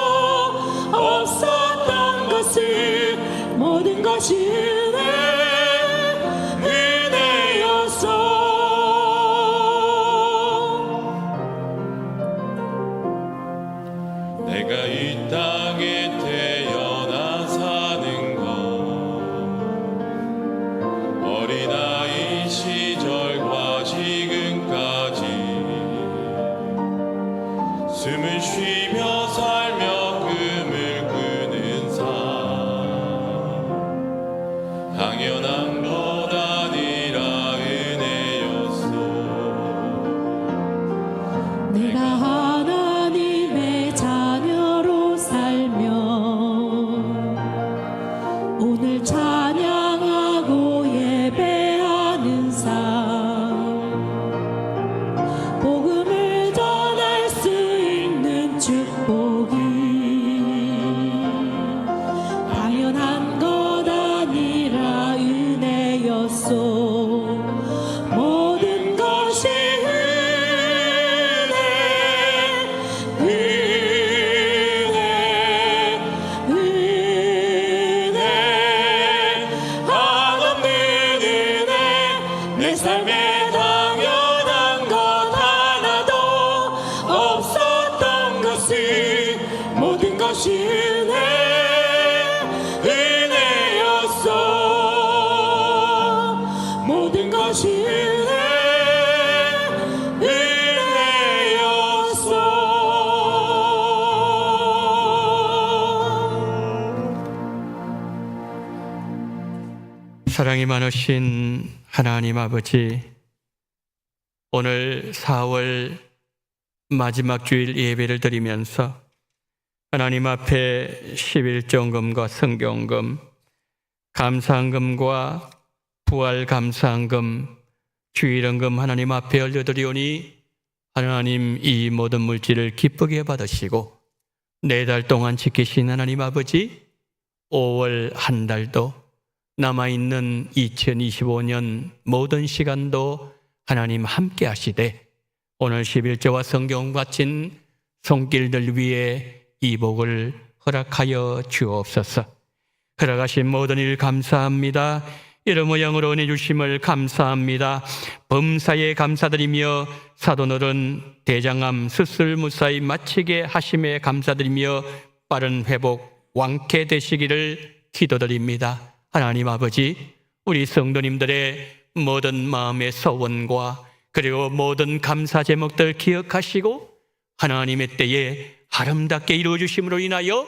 없었던 것을 모든 것이 은혜였어. 내가 이 땅에 태어나 사는 것 어린아이 시절과 지금까지 숨을 쉬며 살며 꿈을 꾸는 삶 당연한 것 아니라 은혜였소. 내가 하나님의 자녀로 살며 오늘 찬양하고 예배하는 삶 복음을 전할 수 있는 축복이 당연한 것 아니라 은혜였소. 모든 것이 은혜 것이 사랑이 많으신 하나님 아버지, 오늘 4월 마지막 주일 예배를 드리면서 하나님 앞에 11조금과 성경금, 감사헌금과 부활 감사헌금, 주일헌금 하나님 앞에 올려드리오니 하나님 이 모든 물질을 기쁘게 받으시고 4달 동안 지키신 하나님 아버지, 5월 한 달도 남아있는 2025년 모든 시간도 하나님 함께 하시되 오늘 11조와 성경 바친 손길들 위에 이 복을 허락하여 주옵소서. 허락하신 모든 일 감사합니다. 이런 모양으로 은혜 주심을 감사합니다. 범사에 감사드리며 사도노릇 대장암 수술 무사히 마치게 하심에 감사드리며 빠른 회복 완쾌 되시기를 기도드립니다. 하나님 아버지, 우리 성도님들의 모든 마음의 소원과 그리고 모든 감사 제목들 기억하시고 하나님의 때에 아름답게 이루어주심으로 인하여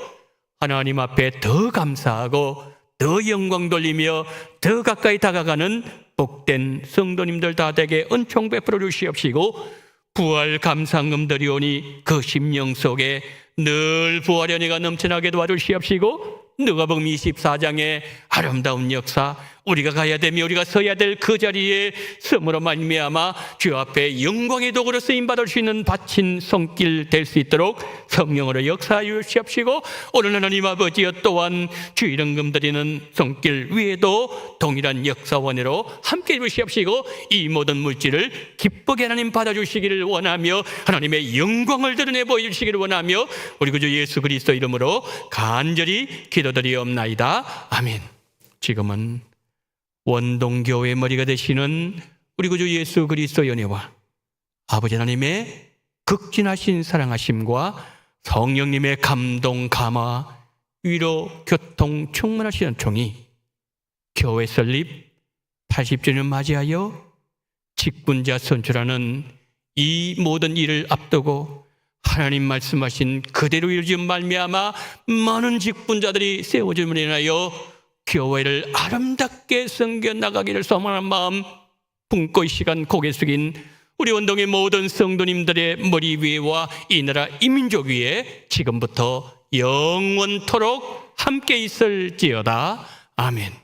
하나님 앞에 더 감사하고 더 영광 돌리며 더 가까이 다가가는 복된 성도님들 다 되게 은총 베풀어 주시옵시고 부활 감사헌금 드리오니 그 심령 속에 늘 부활의 은혜가 넘쳐나게 도와주시옵시고 누가복음 24장의 아름다운 역사, 우리가 가야 되며 우리가 서야 될 그 자리에 섬으로 말미암아 주 앞에 영광의 도구로 쓰임받을 수 있는 바친 손길 될 수 있도록 성령으로 역사하여 주시옵시고 오늘 하나님 아버지여 또한 주일헌금 드리는 손길 위에도 동일한 역사원으로 함께 해주시옵시고 이 모든 물질을 기쁘게 하나님 받아주시기를 원하며 하나님의 영광을 드러내 보여주시기를 원하며 우리 구주 예수 그리스도 이름으로 간절히 기도드리옵나이다. 아멘. 지금은 원동교회의 머리가 되시는 우리 구주 예수 그리스도의 은혜와 아버지 하나님의 극진하신 사랑하심과 성령님의 감동, 감화, 위로, 교통, 충만하신 총이 교회 설립 80주년 맞이하여 직분자 선출하는 이 모든 일을 앞두고 하나님 말씀하신 그대로 이루어진 말미암아 많은 직분자들이 세워짐으로 인하여 교회를 아름답게 섬겨 나가기를 소망하는 마음 품고 이 시간 고개 숙인 우리 원동의 모든 성도님들의 머리 위에와 이 나라 이민족 위에 지금부터 영원토록 함께 있을지어다. 아멘.